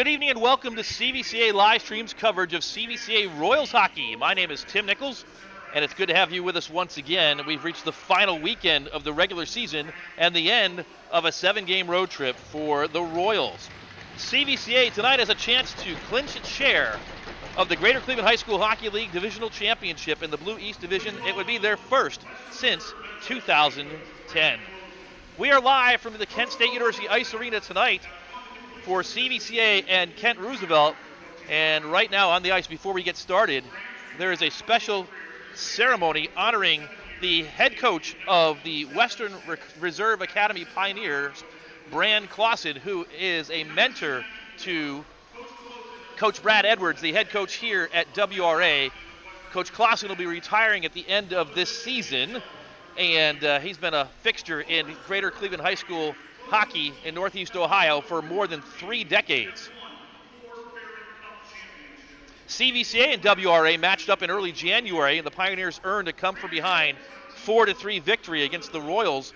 Good evening and welcome to CVCA live streams coverage of CVCA Royals hockey. My name is Tim Nichols, and it's good to have you with us once again. We've reached the final weekend of the regular season and the end of a 7-game road trip for the Royals. CVCA tonight has a chance to clinch its share of the Greater Cleveland High School Hockey League Divisional Championship in the Blue East Division. It would be their first since 2010. We are live from the Kent State University Ice Arena tonight for CVCA and Kent Roosevelt. And right now on the ice, before we get started, there is a special ceremony honoring the head coach of the Western Reserve Academy Pioneers, Bran Clausen, who is a mentor to Coach Brad Edwards, the head coach here at WRA. Coach Clausen will be retiring at the end of this season, and he's been a fixture in Greater Cleveland High School hockey in Northeast Ohio for more than 3 decades. CVCA and WRA matched up in early January, and the Pioneers earned a come-from-behind 4-3 victory against the Royals.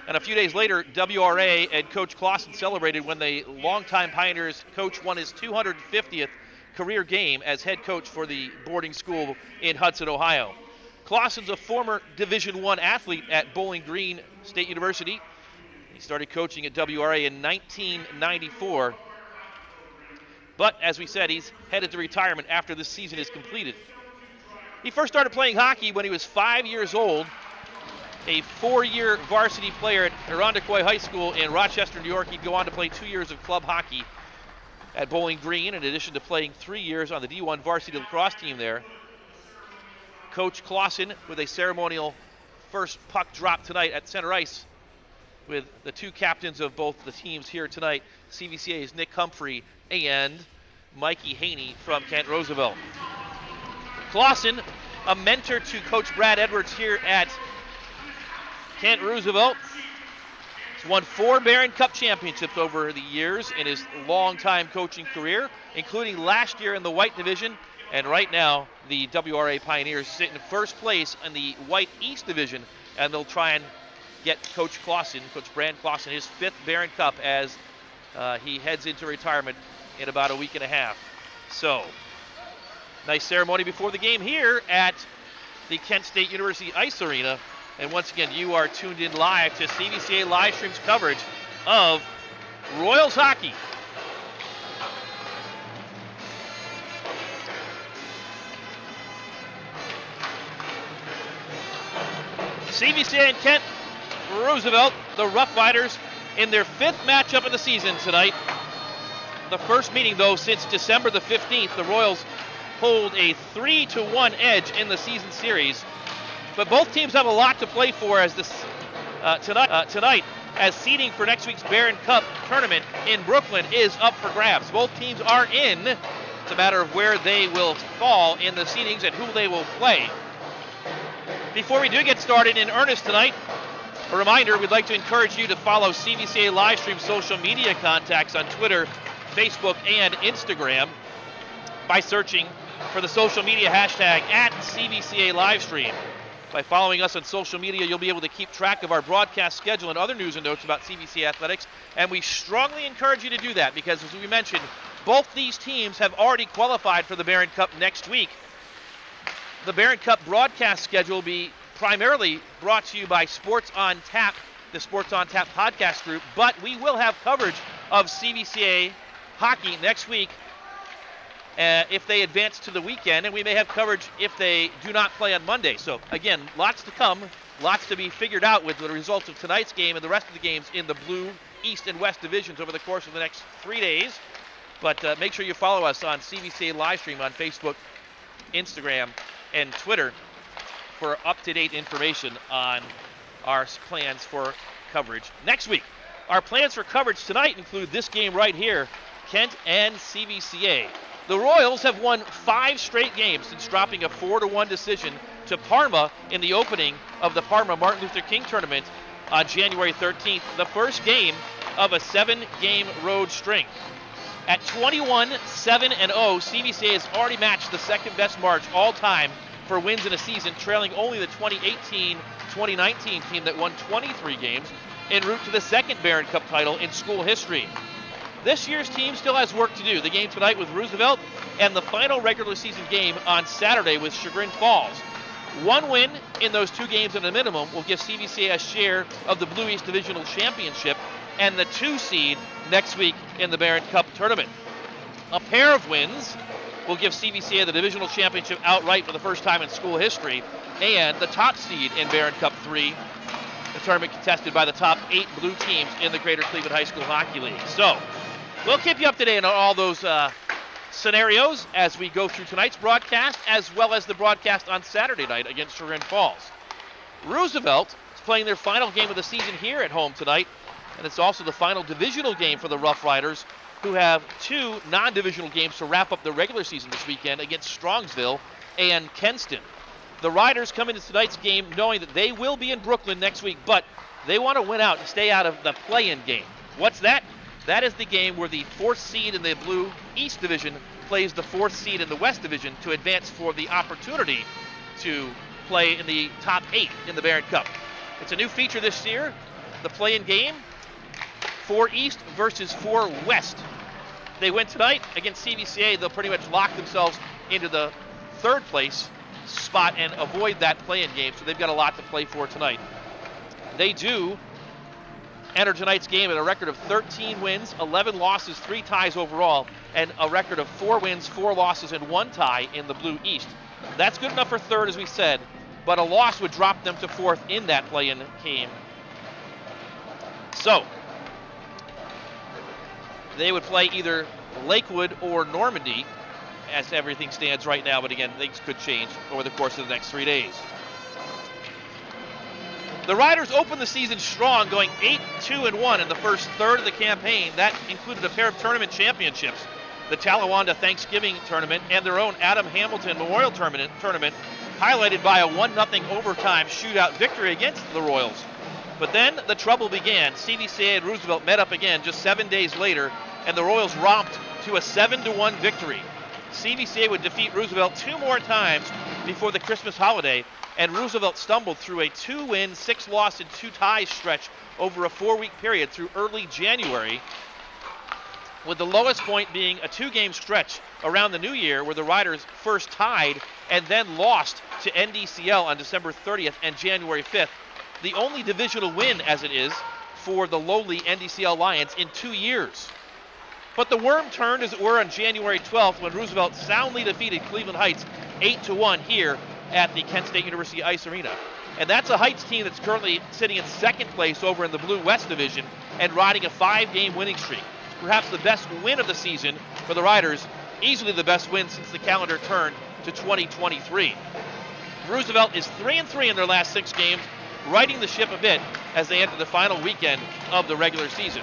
And a few days later, WRA and Coach Clausen celebrated when the longtime Pioneers coach won his 250th career game as head coach for the boarding school in Hudson, Ohio. Clausen's a former Division I athlete at Bowling Green State University. He started coaching at WRA in 1994. But as we said, he's headed to retirement after this season is completed. He first started playing hockey when he was 5 years old, a 4-year varsity player at Irondequoit High School in Rochester, New York. He'd go on to play 2 years of club hockey at Bowling Green, in addition to playing 3 years on the D1 varsity lacrosse team there. Coach Clausen with a ceremonial first puck drop tonight at center ice with the two captains of both the teams here tonight, CVCA's Nick Humphrey and Mikey Haney from Kent Roosevelt. Clausen, a mentor to Coach Brad Edwards here at Kent Roosevelt. He's won 4 Barron Cup championships over the years in his long-time coaching career, including last year in the White Division. And right now, the WRA Pioneers sit in first place in the White East Division, and they'll try and get Coach Clausen, Coach Bran Clausen, his 5th Barron Cup as he heads into retirement in about a week and a half. So, nice ceremony before the game here at the Kent State University Ice Arena. And once again, you are tuned in live to CVCA live streams coverage of Royals hockey. CVCA and Kent Roosevelt, the Rough Riders, in their 5th matchup of the season tonight. The first meeting, though, since December the 15th. The Royals hold a 3-1 edge in the season series. But both teams have a lot to play for as this tonight, as seeding for next week's Barron Cup tournament in Brooklyn is up for grabs. Both teams are in. It's a matter of where they will fall in the seedings and who they will play. Before we do get started in earnest tonight, a reminder, we'd like to encourage you to follow CVCA Livestream social media contacts on Twitter, Facebook, and Instagram by searching for the social media hashtag @CVCA Livestream. By following us on social media, you'll be able to keep track of our broadcast schedule and other news and notes about CVCA athletics, and we strongly encourage you to do that because, as we mentioned, both these teams have already qualified for the Barron Cup next week. The Barron Cup broadcast schedule will be primarily brought to you by Sports on Tap, the Sports on Tap podcast group, but we will have coverage of CVCA hockey next week if they advance to the weekend, and we may have coverage if they do not play on Monday. So, again, lots to come, lots to be figured out with the results of tonight's game and the rest of the games in the Blue, East, and West divisions over the course of the next 3 days. But make sure you follow us on CVCA Livestream on Facebook, Instagram, and Twitter for up-to-date information on our plans for coverage next week. Our plans for coverage tonight include this game right here, Kent and CVCA. The Royals have won 5 straight games since dropping a 4-1 decision to Parma in the opening of the Parma Martin Luther King tournament on January 13th, the first game of a 7-game road string. At 21-7-0, CVCA has already matched the second-best march all-time for wins in a season, trailing only the 2018-2019 team that won 23 games en route to the second Barron Cup title in school history. This year's team still has work to do. The game tonight with Roosevelt and the final regular season game on Saturday with Chagrin Falls. One win in those two games at a minimum will give CVCA a share of the Blue East Divisional Championship and the 2 seed next week in the Barron Cup tournament. A pair of wins will give CVCA the Divisional Championship outright for the first time in school history and the top seed in Barron Cup 3, the tournament contested by the top 8 blue teams in the Greater Cleveland High School Hockey League. So, we'll keep you up to date on all those scenarios as we go through tonight's broadcast, as well as the broadcast on Saturday night against Chagrin Falls. Roosevelt is playing their final game of the season here at home tonight, and it's also the final divisional game for the Rough Riders, who have 2 non-divisional games to wrap up the regular season this weekend against Strongsville and Kenston. The Riders come into tonight's game knowing that they will be in Brooklyn next week, but they want to win out and stay out of the play-in game. What's that? That is the game where the 4th seed in the Blue East Division plays the 4th seed in the West Division to advance for the opportunity to play in the top 8 in the Barron Cup. It's a new feature this year, the play-in game, 4 East versus 4 West. They win tonight against CVCA, they'll pretty much lock themselves into the 3rd place spot and avoid that play-in game, so they've got a lot to play for tonight. They do enter tonight's game at a record of 13 wins, 11 losses, 3 ties overall, and a record of 4 wins, 4 losses, and 1 tie in the Blue East. That's good enough for 3rd, as we said, but a loss would drop them to 4th in that play-in game. So, they would play either Lakewood or Normandy, as everything stands right now, but again, things could change over the course of the next 3 days. The Riders opened the season strong, going 8-2-1 in the first third of the campaign. That included a pair of tournament championships, the Talawanda Thanksgiving Tournament and their own Adam Hamilton Memorial Tournament, highlighted by a 1-0 overtime shootout victory against the Royals. But then the trouble began. CVCA and Roosevelt met up again just 7 days later, and the Royals romped to a 7-1 victory. CVCA would defeat Roosevelt 2 more times before the Christmas holiday, and Roosevelt stumbled through a 2-win, 6-loss, and 2-tie stretch over a 4-week period through early January, with the lowest point being a 2-game stretch around the new year where the Riders first tied and then lost to NDCL on December 30th and January 5th, the only divisional win, as it is, for the lowly NDCL Lions in 2 years. But the worm turned, as it were, on January 12th when Roosevelt soundly defeated Cleveland Heights 8-1 here at the Kent State University Ice Arena. And that's a Heights team that's currently sitting in 2nd place over in the Blue West Division and riding a 5-game winning streak. Perhaps the best win of the season for the Riders, easily the best win since the calendar turned to 2023. Roosevelt is 3-3 in their last 6 games, righting the ship a bit as they enter the final weekend of the regular season.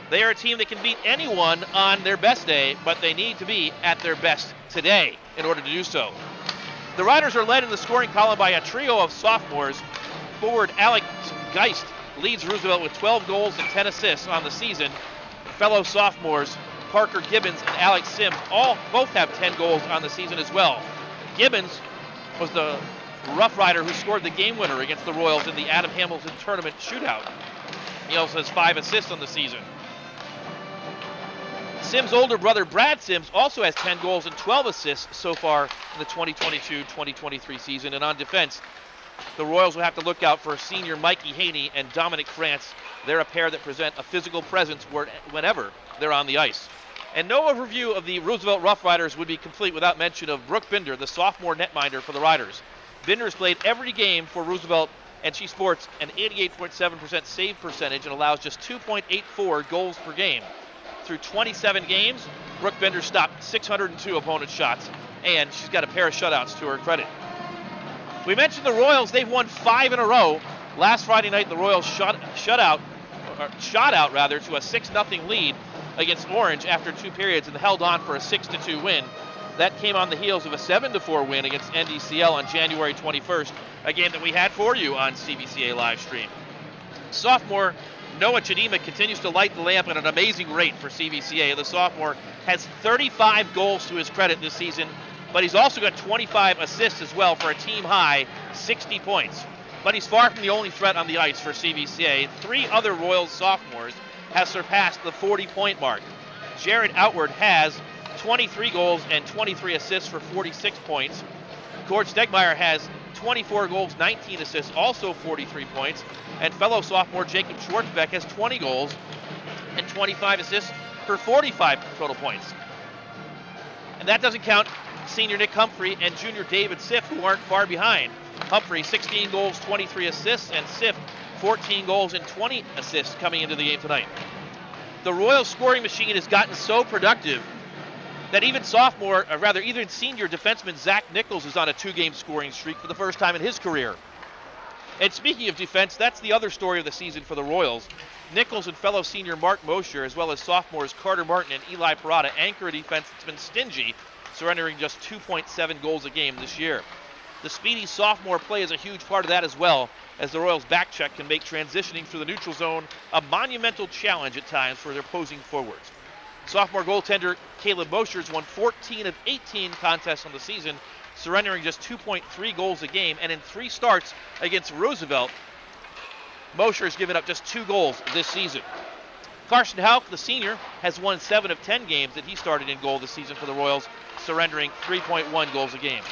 They are a team that can beat anyone on their best day, but they need to be at their best today in order to do so. The Riders are led in the scoring column by a trio of sophomores. Forward Alex Geist leads Roosevelt with 12 goals and 10 assists on the season. Fellow sophomores Parker Gibbons and Alex Sims both have 10 goals on the season as well. Gibbons was the Rough Rider who scored the game winner against the Royals in the Adam Hamilton Tournament shootout. He also has 5 assists on the season. Sims' older brother Brad Sims also has 10 goals and 12 assists so far in the 2022-2023 season. And on defense, the Royals will have to look out for senior Mikey Haney and Dominic France. They're a pair that present a physical presence whenever they're on the ice. And no overview of the Roosevelt Rough Riders would be complete without mention of Brooke Binder, the sophomore netminder for the Riders. Binder has played every game for Roosevelt, and she sports an 88.7% save percentage and allows just 2.84 goals per game. Through 27 games, Brooke Binder stopped 602 opponent shots, and she's got a pair of shutouts to her credit. We mentioned the Royals. They've won 5 in a row. Last Friday night, the Royals shot out to a 6-0 lead against Orange after 2 periods and held on for a 6-2 win. That came on the heels of a 7-4 win against NDCL on January 21st, a game that we had for you on CVCA live stream. Sophomore Noah Chidima continues to light the lamp at an amazing rate for CVCA. The sophomore has 35 goals to his credit this season, but he's also got 25 assists as well for a team-high 60 points. But he's far from the only threat on the ice for CVCA. 3 other Royals sophomores have surpassed the 40-point mark. Jared Outward has 23 goals and 23 assists for 46 points. Cord Stegmeyer has 24 goals, 19 assists, also 43 points. And fellow sophomore Jacob Schwartzbeck has 20 goals and 25 assists for 45 total points. And that doesn't count senior Nick Humphrey and junior David Siff, who aren't far behind. Humphrey, 16 goals, 23 assists, and Siff, 14 goals and 20 assists coming into the game tonight. The Royals scoring machine has gotten so productive that even senior defenseman Zach Nichols is on a 2-game scoring streak for the first time in his career. And speaking of defense, that's the other story of the season for the Royals. Nichols and fellow senior Mark Mosher, as well as sophomores Carter Martin and Eli Parada, anchor a defense that's been stingy, surrendering just 2.7 goals a game this year. The speedy sophomore play is a huge part of that as well, as the Royals' back check can make transitioning through the neutral zone a monumental challenge at times for their opposing forwards. Sophomore goaltender Caleb Mosher's won 14 of 18 contests on the season, surrendering just 2.3 goals a game, and in 3 starts against Roosevelt, Mosher's given up just 2 goals this season. Carson Houck, the senior, has won 7 of 10 games that he started in goal this season for the Royals, surrendering 3.1 goals a game.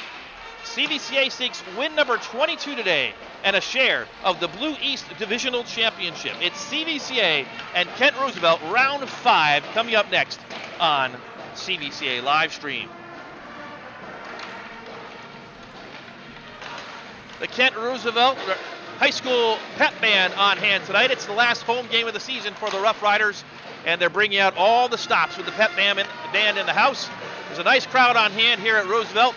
CVCA seeks win number 22 today and a share of the Blue East Divisional Championship. It's CVCA and Kent Roosevelt round 5 coming up next on CVCA live stream. The Kent Roosevelt High School Pep Band on hand tonight. It's the last home game of the season for the Rough Riders, and they're bringing out all the stops with the Pep Band in the house. There's a nice crowd on hand here at Roosevelt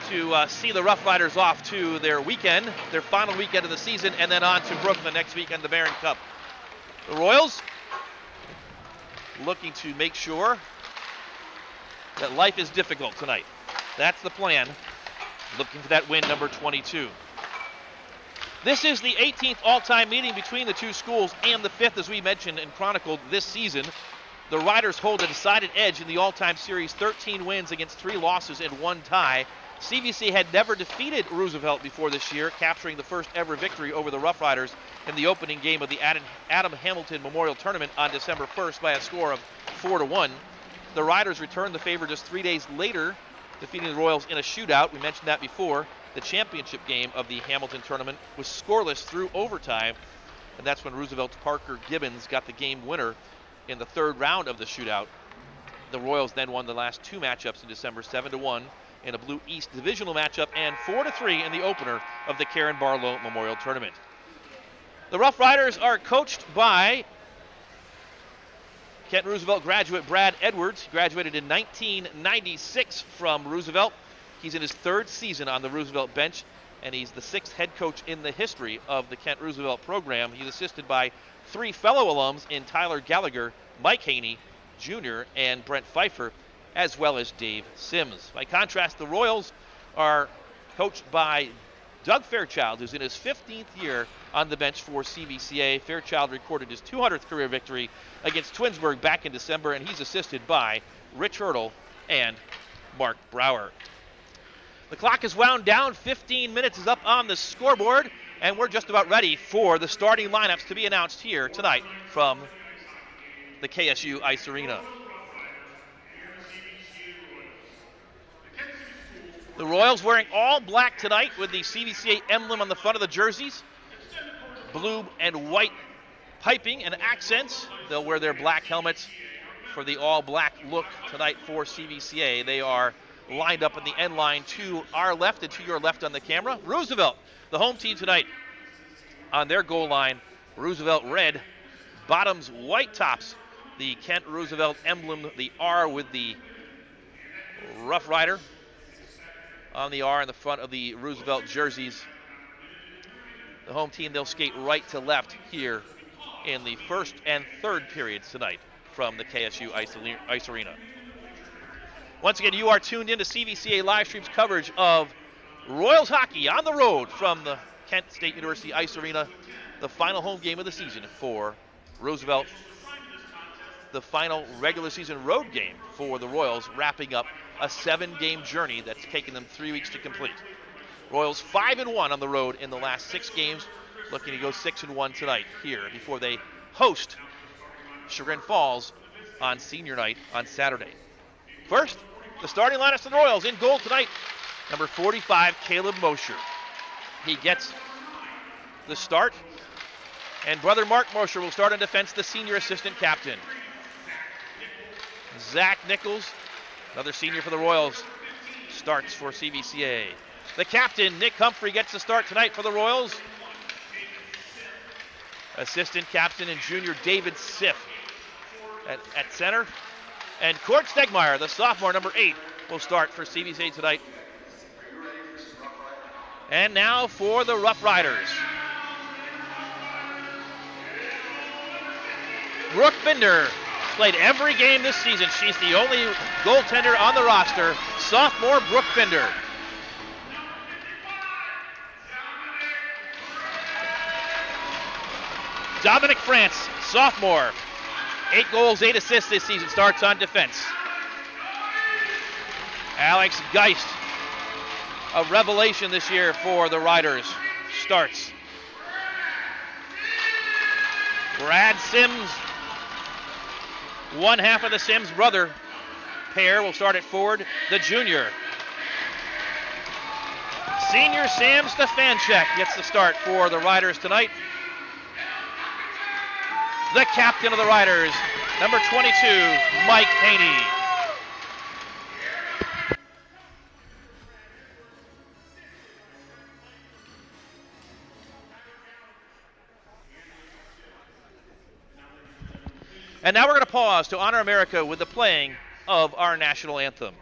to see the Rough Riders off to their weekend, their final weekend of the season, and then on to Brooklyn next weekend, the Barron Cup. The Royals looking to make sure that life is difficult tonight. That's the plan, looking for that win number 22. This is the 18th all-time meeting between the two schools and the 5th, as we mentioned and chronicled this season. The Riders hold a decided edge in the all-time series, 13 wins against 3 losses and 1 tie. CVC had never defeated Roosevelt before this year, capturing the first ever victory over the Rough Riders in the opening game of the Adam Hamilton Memorial Tournament on December 1st by a score of 4-1. The Riders returned the favor just 3 days later, defeating the Royals in a shootout. We mentioned that before. The championship game of the Hamilton Tournament was scoreless through overtime, and that's when Roosevelt's Parker Gibbons got the game winner in the 3rd round of the shootout. The Royals then won the last 2 matchups in December, 7-1 in a Blue East divisional matchup and 4-3 in the opener of the Karen Barlow Memorial Tournament. The Rough Riders are coached by Kent Roosevelt graduate Brad Edwards. He graduated in 1996 from Roosevelt. He's in his 3rd season on the Roosevelt bench, and he's the 6th head coach in the history of the Kent Roosevelt program. He's assisted by 3 fellow alums in Tyler Gallagher, Mike Haney Jr., and Brent Pfeiffer, as well as Dave Sims. By contrast, the Royals are coached by Doug Fairchild, who's in his 15th year on the bench for CVCA. Fairchild recorded his 200th career victory against Twinsburg back in December, and he's assisted by Rich Hurdle and Mark Brower. The clock is wound down. 15 minutes is up on the scoreboard, and we're just about ready for the starting lineups to be announced here tonight from the KSU Ice Arena. The Royals wearing all black tonight with the CVCA emblem on the front of the jerseys. Blue and white piping and accents. They'll wear their black helmets for the all black look tonight for CVCA. They are lined up in the end line to our left and to your left on the camera. Roosevelt, the home team tonight, on their goal line. Roosevelt red, bottoms white tops. The Kent Roosevelt emblem, the R with the Rough Rider on the R in the front of the Roosevelt jerseys. The home team, they'll skate right to left here in the 1st and 3rd periods tonight from the KSU Ice Arena. Once again, you are tuned in to CVCA live streams coverage of Royals hockey on the road from the Kent State University Ice Arena, the final home game of the season for Roosevelt, the final regular season road game for the Royals, wrapping up a 7-game journey that's taken them 3 weeks to complete. Royals 5-1 on the road in the last 6 games, looking to go 6-1 tonight here before they host Chagrin Falls on senior night on Saturday. First, the starting lineup for the Royals. In goal tonight, number 45, Caleb Mosher. He gets the start, and brother Mark Mosher will start on defense, the senior assistant captain. Zach Nichols, another senior for the Royals, starts for CVCA. The captain, Nick Humphrey, gets the start tonight for the Royals. Assistant captain and junior David Siff at center. And Court Stegmeyer, the sophomore, number 8, will start for CVCA tonight. And now for the Rough Riders. Brooke Binder played every game this season. She's the only goaltender on the roster. Sophomore Brooke Binder. Dominic France, sophomore. 8 goals, 8 assists this season, starts on defense. Alex Geist, a revelation this year for the Riders, starts. Brad Sims, one half of the Sims brother pair, will start at forward, the junior. Senior Sam Stefanchek gets the start for the Riders tonight. The captain of the Riders, number 22, Mike Haney. And now we're going to pause to honor America with the playing of our national anthem.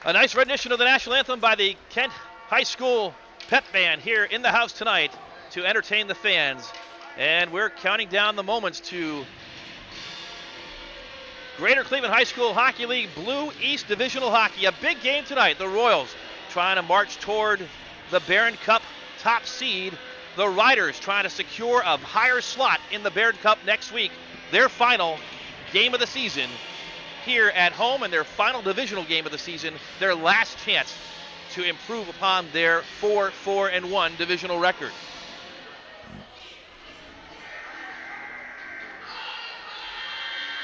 A nice rendition of the national anthem by the Kent High School Pep Band here in the house tonight to entertain the fans. And we're counting down the moments to Greater Cleveland High School Hockey League Blue East Divisional Hockey. A big game tonight. The Royals trying to march toward the Barron Cup top seed. The Riders trying to secure a higher slot in the Barron Cup next week. Their final game of the season here at home, and their final divisional game of the season, their last chance to improve upon their 4-4-1 divisional record.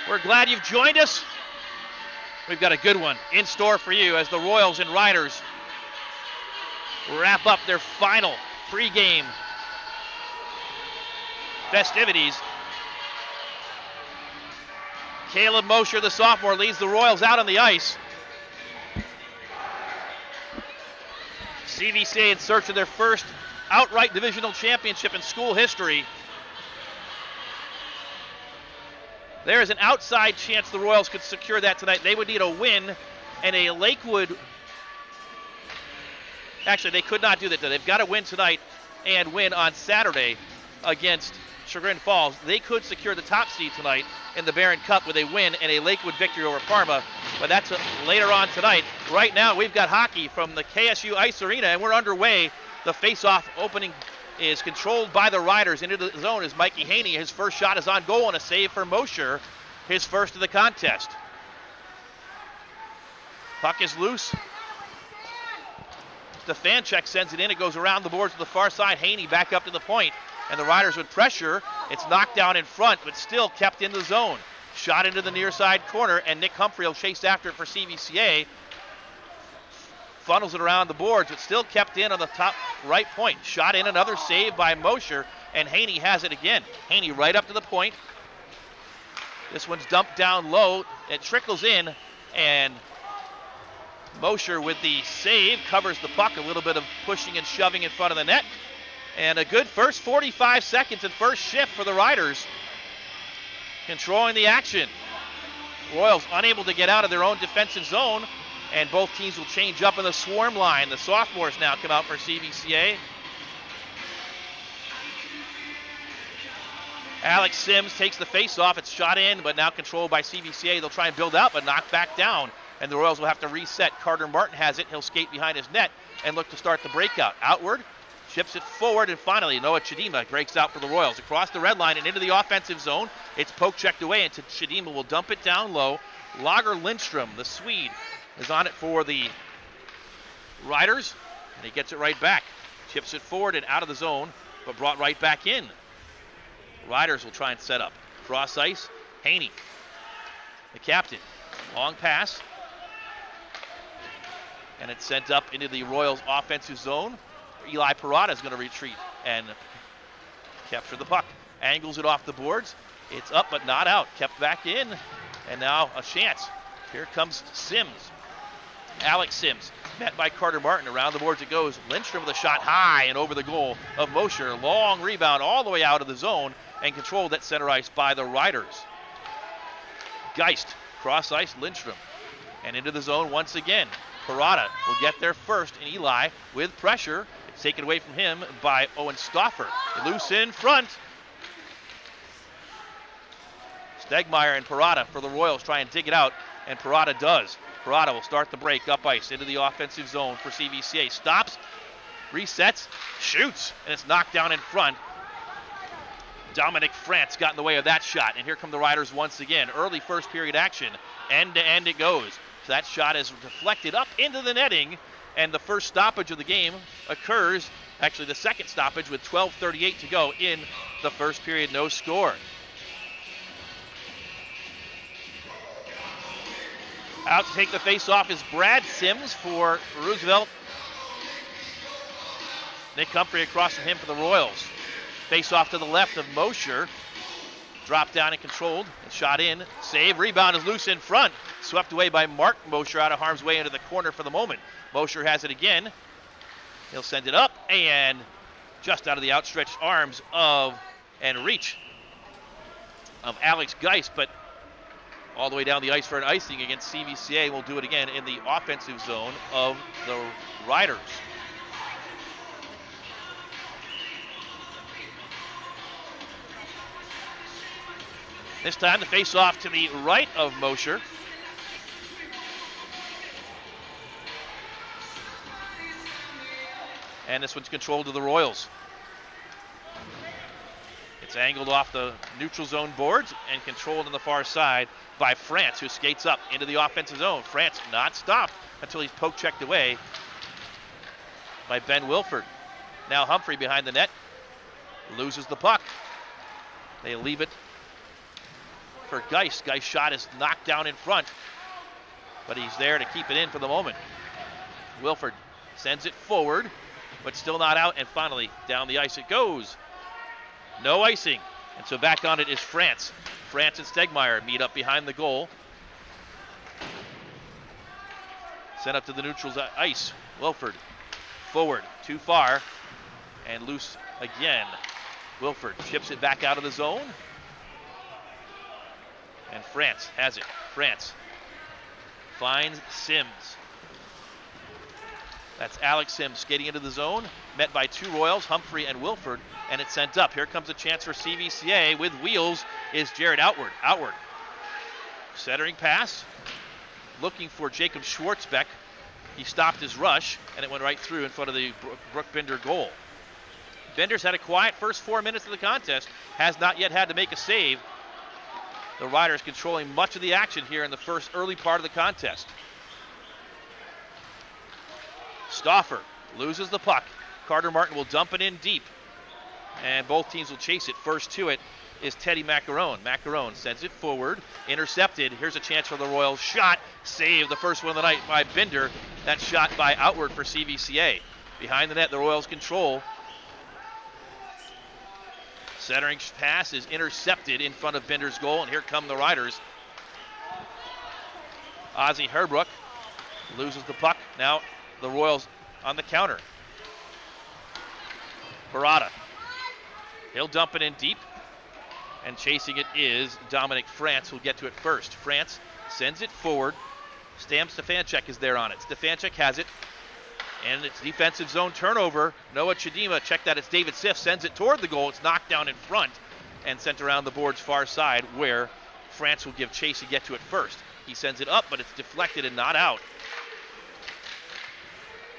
We're glad you've joined us. We've got a good one in store for you as the Royals and Riders wrap up their final pregame festivities. Caleb Mosher, the sophomore, leads the Royals out on the ice. CVCA in search of their first outright divisional championship in school history. There is an outside chance the Royals could secure that tonight. They would need a win and a Lakewood. Actually, they could not do that. They've got to win tonight and win on Saturday against Chagrin Falls. They could secure the top seed tonight in the Barron Cup with a win and a Lakewood victory over Parma, but that's later on tonight. Right now, we've got hockey from the KSU Ice Arena, and we're underway. The face-off opening is controlled by the Riders. Into the zone is Mikey Haney. His first shot is on goal and a save for Mosher, his first of the contest. Puck is loose. Stefanchek sends it in. It goes around the boards to the far side. Haney back up to the point. And the Riders with pressure It's knocked down in front, but still kept in the zone. Shot into the near side corner, and Nick Humphrey will chase after it for CVCA. Funnels it around the boards, but still kept in on the top right point. Shot in, another save by Mosher, and Haney has it again. Haney right up to the point. This one's dumped down low. It trickles in, and Mosher with the save covers the puck. A little bit of pushing and shoving in front of the net. And a good first 45 seconds and first shift for the Riders. Controlling the action. Royals unable to get out of their own defensive zone, and both teams will change up in the swarm line. The sophomores now come out for CVCA. Alex Sims takes the face-off. It's shot in, but now controlled by CVCA. They'll try and build out, but knocked back down, and the Royals will have to reset. Carter Martin has it. He'll skate behind his net and look to start the breakout. Outward, chips it forward, and finally Noah Chidima breaks out for the Royals. Across the red line and into the offensive zone. It's poke-checked away, and Chidima will dump it down low. Lager Lindstrom, the Swede, is on it for the Riders, and he gets it right back. Chips it forward and out of the zone, but brought right back in. Riders will try and set up. Cross ice, Haney, the captain. Long pass. And it's sent up into the Royals offensive zone. Eli Parada is going to retreat and capture the puck. Angles it off the boards. It's up but not out. Kept back in. And now a chance. Here comes Sims. Alex Sims, met by Carter Martin. Around the boards it goes. Lindstrom with a shot high and over the goal of Mosher. Long rebound all the way out of the zone and controlled at center ice by the Riders. Geist, cross ice, Lindstrom. And into the zone once again. Parada will get there first, and Eli with pressure. It's taken away from him by Owen Stauffer. Loose in front. Stegmeyer and Parada for the Royals try and dig it out, and Parada does. Parada will start the break up ice into the offensive zone for CVCA. Stops, resets, shoots, and it's knocked down in front. Dominic France got in the way of that shot, and here come the Riders once again. Early first period action, end to end it goes. So that shot is deflected up into the netting, and the first stoppage of the game occurs, actually the second stoppage with 12:38 to go in the first period, no score. Out to take the face-off is Brad Sims for Roosevelt. Nick Humphrey across from him for the Royals. Face-off to the left of Mosher. Dropped down and controlled and shot in. Save, rebound is loose in front. Swept away by Mark Mosher out of harm's way into the corner for the moment. Mosher has it again. He'll send it up and just out of the outstretched arms of and reach of Alex Geist, but all the way down the ice for an icing against CVCA. Will do it again in the offensive zone of the Riders. This time the face-off to the right of Mosher. And this one's controlled to the Royals. It's angled off the neutral zone boards and controlled on the far side by France, who skates up into the offensive zone. France not stopped until he's poke-checked away by Ben Wilford. Now Humphrey behind the net, loses the puck. They leave it for Geist. Geist's shot is knocked down in front, but he's there to keep it in for the moment. Wilford sends it forward, but still not out, and finally down the ice it goes. No icing, and so back on it is France. France and Stegmeyer meet up behind the goal. Sent up to the neutral ice. Wilford forward, too far, and loose again. Wilford chips it back out of the zone. And France has it. France finds Sims. That's Alex Sims skating into the zone, met by two Royals, Humphrey and Wilford, and it's sent up. Here comes a chance for CVCA. With wheels is Jared Outward. Outward. Centering pass. Looking for Jacob Schwartzbeck. He stopped his rush, and it went right through in front of the Brooke Bender goal. Bender's had a quiet first 4 minutes of the contest, has not yet had to make a save. The Riders controlling much of the action here in the first early part of the contest. Stauffer loses the puck. Carter Martin will dump it in deep. and both teams will chase it. First to it is Teddy Macaron. Macaron sends it forward, intercepted. Here's a chance for the Royals. Shot, save, the first one of the night by Binder. That shot by outward for CVCA. Behind the net, the Royals control. Centering pass is intercepted in front of Binder's goal, and here come the Riders. Ozzie Herbrook loses the puck. Now the Royals on the counter. Barada. He'll dump it in deep. And chasing it is Dominic France, who'll get to it first. France sends it forward. Stam Stefanchuk is there on it. Stefanchuk has it. And it's defensive zone turnover. Noah Chidima, check that, it's David Siff, sends it toward the goal. It's knocked down in front and sent around the board's far side, where France will give chase and get to it first. He sends it up, but it's deflected and not out.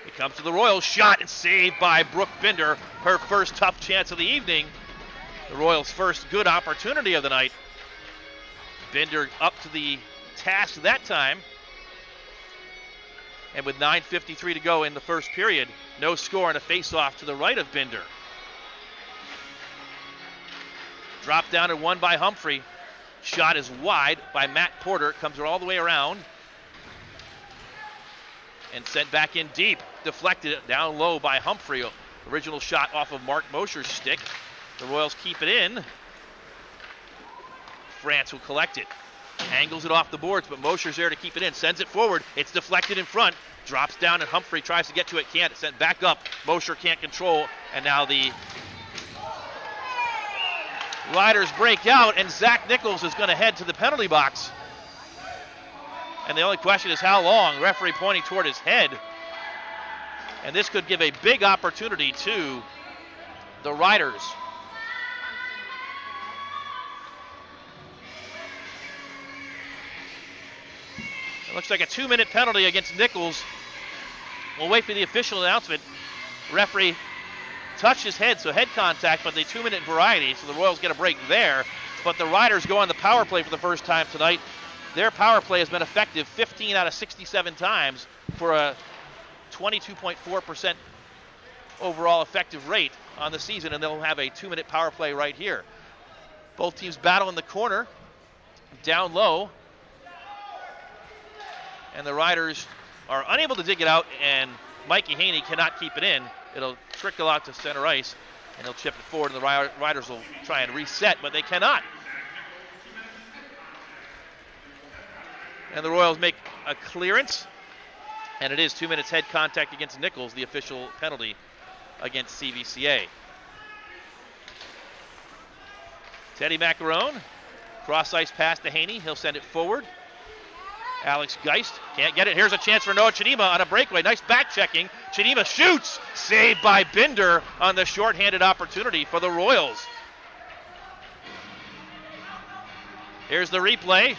It comes to the Royals. Shot and saved by Brooke Binder. Her first tough chance of the evening. The Royals' first good opportunity of the night. Binder up to the task that time. And with 9:53 to go in the first period, no score and a face-off to the right of Binder. Dropped down and won by Humphrey. Shot is wide by Matt Porter. Comes all the way around. And sent back in deep. Deflected down low by Humphrey. Original shot off of Mark Mosher's stick. The Royals keep it in. France will collect it. Angles it off the boards, but Mosher's there to keep it in. Sends it forward. It's deflected in front. Drops down, and Humphrey tries to get to it. Can't. It's sent back up. Mosher can't control. And now the Riders break out, and Zach Nichols is going to head to the penalty box. And the only question is how long. Referee pointing toward his head. And this could give a big opportunity to the Riders. It looks like a 2-minute penalty against Nichols. We'll wait for the official announcement. Referee touched his head, so head contact, but the 2-minute variety, so the Royals get a break there. But the Riders go on the power play for the first time tonight. Their power play has been effective 15 out of 67 times for a 22.4% overall effective rate on the season, and they'll have a 2-minute power play right here. Both teams battle in the corner, down low, and the Riders are unable to dig it out, and Mikey Haney cannot keep it in. It'll trickle out to center ice, and he'll chip it forward, and the Riders will try and reset, but they cannot. And the Royals make a clearance, and it is 2 minutes head contact against Nichols, the official penalty against CVCA. Teddy Macaron, cross ice pass to Haney. He'll send it forward. Alex Geist can't get it. Here's a chance for Noah Chidima on a breakaway. Nice back checking. Chidima shoots. Saved by Binder on the shorthanded opportunity for the Royals. Here's the replay.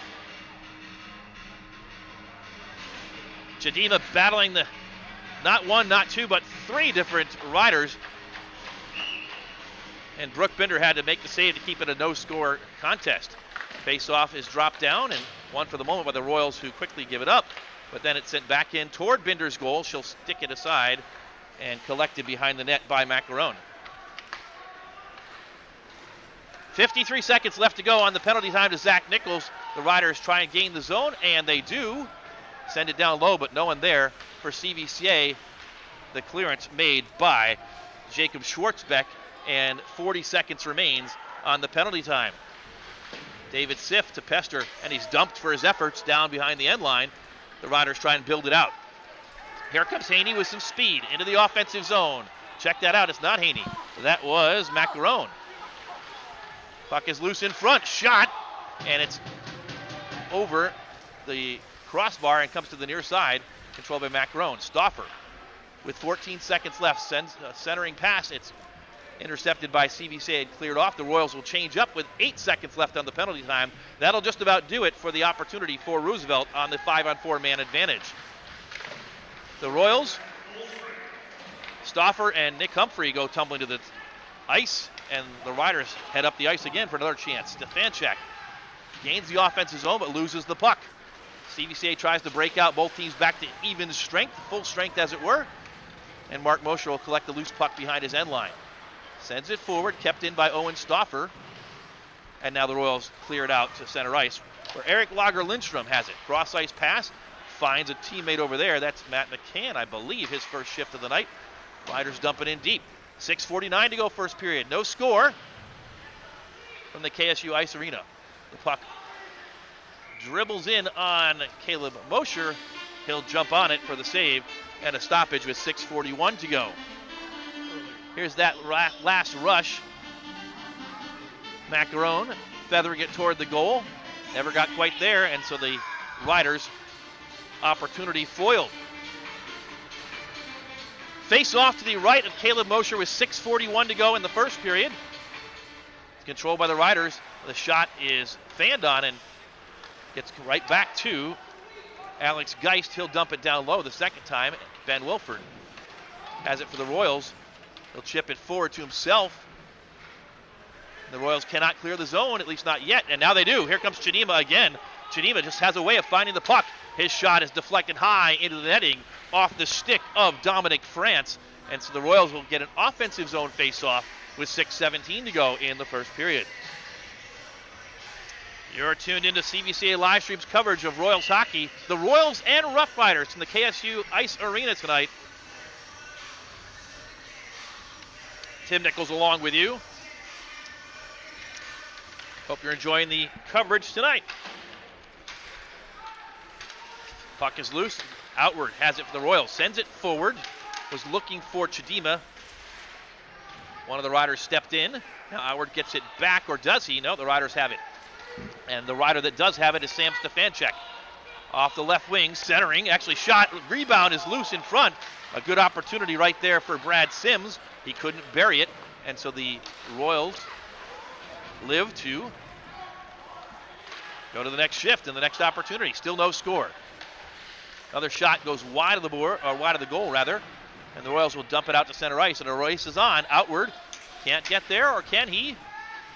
Chidima battling the not one, not two, but three different Riders. And Brooke Binder had to make the save to keep it a no-score contest. Face-off is dropped down and won for the moment by the Royals, who quickly give it up. But then it's sent back in toward Binder's goal. She'll stick it aside and collected behind the net by Macaron. 53 seconds left to go on the penalty time to Zach Nichols. The Riders try and gain the zone, and they do. Send it down low, but no one there for CVCA. The clearance made by Jacob Schwartzbeck, and 40 seconds remains on the penalty time. David Siff to Pester, and he's dumped for his efforts down behind the end line. The Riders try and build it out. Here comes Haney with some speed into the offensive zone. Check that out, it's not Haney. That was Macaron. Puck is loose in front, shot, and it's over the crossbar and comes to the near side, controlled by Macaron. Stauffer with 14 seconds left, sends a centering pass. It's intercepted by CVCA and cleared off. The Royals will change up with 8 seconds left on the penalty time. That'll just about do it for the opportunity for Roosevelt on the 5-on-4 man advantage. The Royals, Stauffer and Nick Humphrey go tumbling to the ice, and the Riders head up the ice again for another chance. Stefanchuk gains the offensive zone but loses the puck. CVCA tries to break out, both teams back to even strength, full strength as it were, and Mark Mosher will collect the loose puck behind his end line. Sends it forward, kept in by Owen Stauffer. And now the Royals clear it out to center ice, where Eric Lager Lindstrom has it. Cross ice pass, finds a teammate over there. That's Matt McCann, I believe, his first shift of the night. Riders dump it in deep. 6:49 to go first period. No score from the KSU Ice Arena. The puck dribbles in on Caleb Mosher. He'll jump on it for the save and a stoppage with 6:41 to go. Here's that last rush. Macaron feathering it toward the goal. Never got quite there, and so the Riders' opportunity foiled. Face off to the right of Caleb Mosher with 6:41 to go in the first period. It's controlled by the Riders. The shot is fanned on and gets right back to Alex Geist. He'll dump it down low the second time. Ben Wilford has it for the Royals. He'll chip it forward to himself. The Royals cannot clear the zone, at least not yet, and now they do. Here comes Chidima again. Chidima just has a way of finding the puck. His shot is deflected high into the netting off the stick of Dominic France, and so the Royals will get an offensive zone face-off with 6:17 to go in the first period. You're tuned into CVCA live streams coverage of Royals hockey. The Royals and Rough Riders from the KSU Ice Arena tonight. Tim Nichols along with you. Hope you're enjoying the coverage tonight. Puck is loose. Outward has it for the Royals. Sends it forward. Was looking for Chidima. One of the Riders stepped in. Now Outward gets it back, or does he? No, the Riders have it. And the rider that does have it is Sam Stefanchuk. Off the left wing, centering. Actually shot. Rebound is loose in front. A good opportunity right there for Brad Sims. He couldn't bury it. And so the Royals live to go to the next shift and the next opportunity. Still no score. Another shot goes wide of the board, or wide of the goal rather, and the Royals will dump it out to center ice, and a race is on. Outward, can't get there, or can he?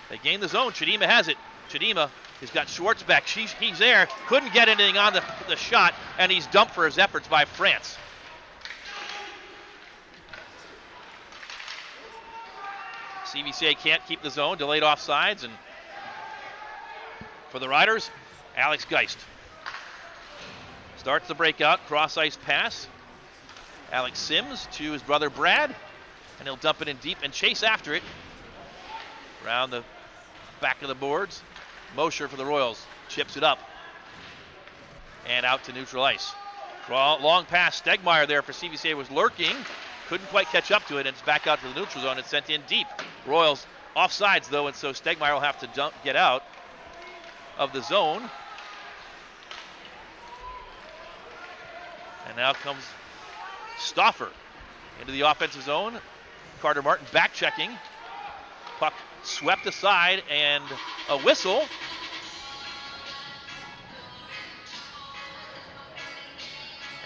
They gain the zone. Chidima has it. Chidima has got Schwartz back. He's there, couldn't get anything on the shot, and he's dumped for his efforts by France. CVCA can't keep the zone, delayed offsides, and for the Riders, Alex Geist starts the breakout, cross ice pass. Alex Sims to his brother Brad, and he'll dump it in deep and chase after it. Around the back of the boards, Mosher for the Royals chips it up and out to neutral ice. Long pass, Stegmeyer there for CVCA was lurking. Couldn't quite catch up to it, and it's back out to the neutral zone and sent in deep. Royals offsides, though, and so Stegmeyer will have to get out of the zone. And now comes Stauffer into the offensive zone. Carter Martin back checking. Puck swept aside, and a whistle.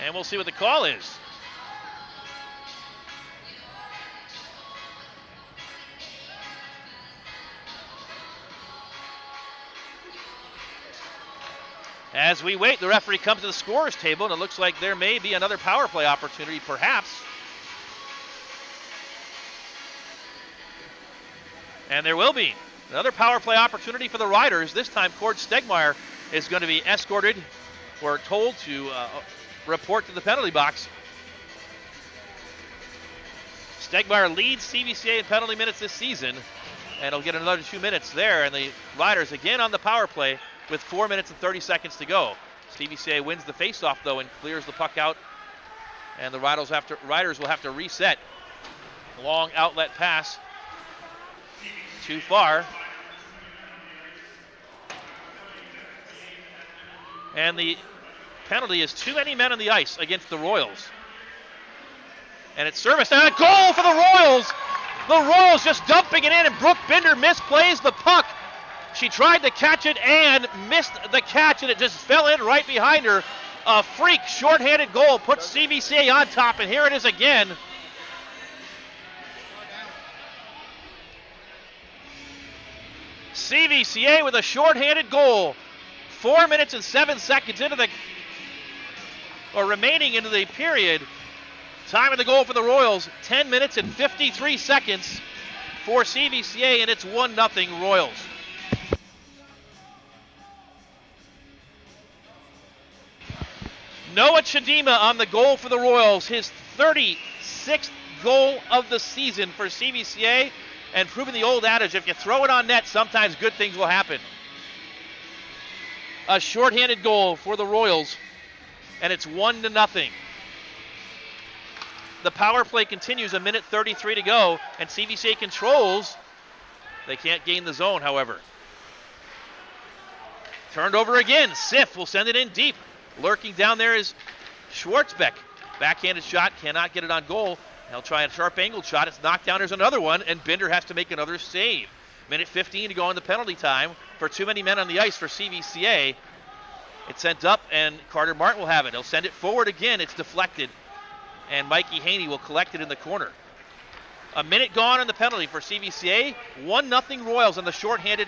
And we'll see what the call is. As we wait, the referee comes to the scorer's table, and it looks like there may be another power play opportunity, perhaps. And there will be another power play opportunity for the Riders. This time, Cord Stegmeyer is going to be escorted, or told to report to the penalty box. Stegmeyer leads CVCA in penalty minutes this season, and he'll get another 2 minutes there. And the Riders again on the power play with 4 minutes and 30 seconds to go. CVCA wins the faceoff, though, and clears the puck out. And the Riders will have to reset. Long outlet pass. Too far. And the penalty is too many men on the ice against the Royals. And it's serviced. And a goal for the Royals! The Royals just dumping it in, and Brooke Binder misplays the puck. She tried to catch it and missed the catch, and it just fell in right behind her. A freak shorthanded goal puts CVCA on top, and here it is again. CVCA with a shorthanded goal. 4 minutes and 7 seconds remaining into the period. Time of the goal for the Royals, 10 minutes and 53 seconds. for CVCA, and it's 1-0 Royals. Noah Chidima on the goal for the Royals, his 36th goal of the season for CVCA, and proving the old adage, if you throw it on net, sometimes good things will happen. A shorthanded goal for the Royals, and it's 1-0. The power play continues, 1:33 to go, and CVCA controls. They can't gain the zone, however. Turned over again. Sif will send it in deep. Lurking down there is Schwartzbeck. Backhanded shot, cannot get it on goal. He'll try a sharp angled shot. It's knocked down. There's another one, and Binder has to make another save. 1:15 to go in the penalty time for too many men on the ice for CVCA. It's sent up, and Carter Martin will have it. He'll send it forward again. It's deflected, and Mikey Haney will collect it in the corner. A minute gone on the penalty for CVCA. 1-0 Royals on the shorthanded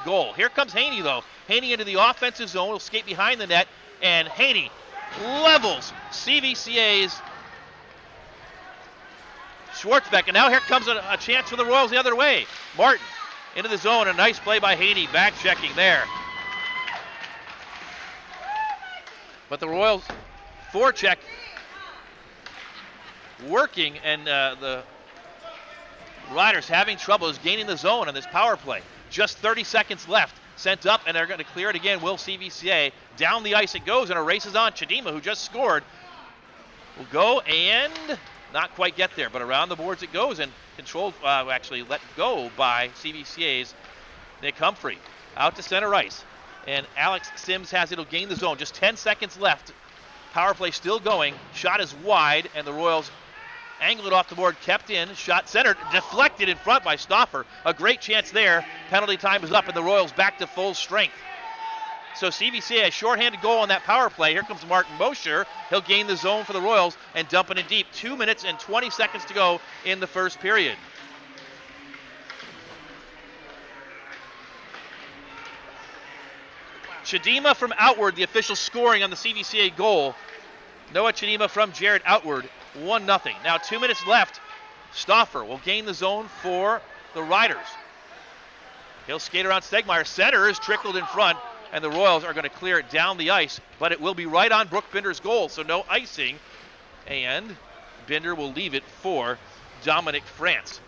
goal. Here comes Haney, though. Haney into the offensive zone. He'll skate behind the net, and Haney levels CVCA's Schwartzbeck. And now here comes a chance for the Royals the other way. Martin into the zone. A nice play by Haney. Back checking there. But the Royals forecheck working, and the Riders having trouble is gaining the zone on this power play. Just 30 seconds left. Sent up, and they're going to clear it again. Will CVCA. Down the ice it goes, and it races on. Chidima, who just scored, will go and not quite get there, but around the boards it goes, and controlled, actually let go by CVCA's Nick Humphrey. Out to center ice, and Alex Sims has it. He'll gain the zone. Just 10 seconds left. Power play still going. Shot is wide, and the Royals angle it off the board, kept in, shot centered, deflected in front by Stauffer. A great chance there. Penalty time is up, and the Royals back to full strength. So CVCA a shorthanded goal on that power play. Here comes Martin Mosher. He'll gain the zone for the Royals and dump it in deep. 2 minutes and 20 seconds to go in the first period. Chidima from outward, the official scoring on the CVCA goal. Noah Chidima from Jared outward. 1-0. Now 2 minutes left. Stauffer will gain the zone for the Riders. He'll skate around Stegmeyer. Center is trickled in front, and the Royals are going to clear it down the ice, but it will be right on Brooke Binder's goal, so no icing, and Binder will leave it for Dominic France.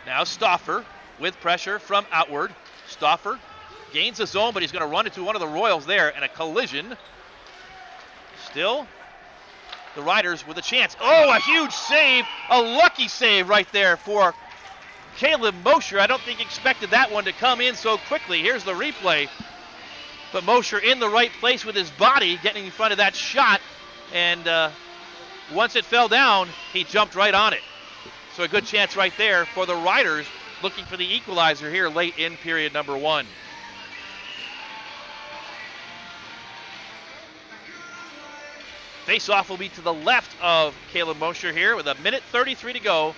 Now Stauffer with pressure from outward. Stauffer gains the zone, but he's going to run into one of the Royals there, and a collision. Still, the Riders with a chance. Oh, a huge save, a lucky save right there for Caleb Mosher. I don't think he expected that one to come in so quickly. Here's the replay. But Mosher in the right place with his body, getting in front of that shot, and once it fell down, he jumped right on it. So a good chance right there for the Riders, looking for the equalizer here late in period number one. Face-off will be to the left of Caleb Mosher here with 1:33 to go.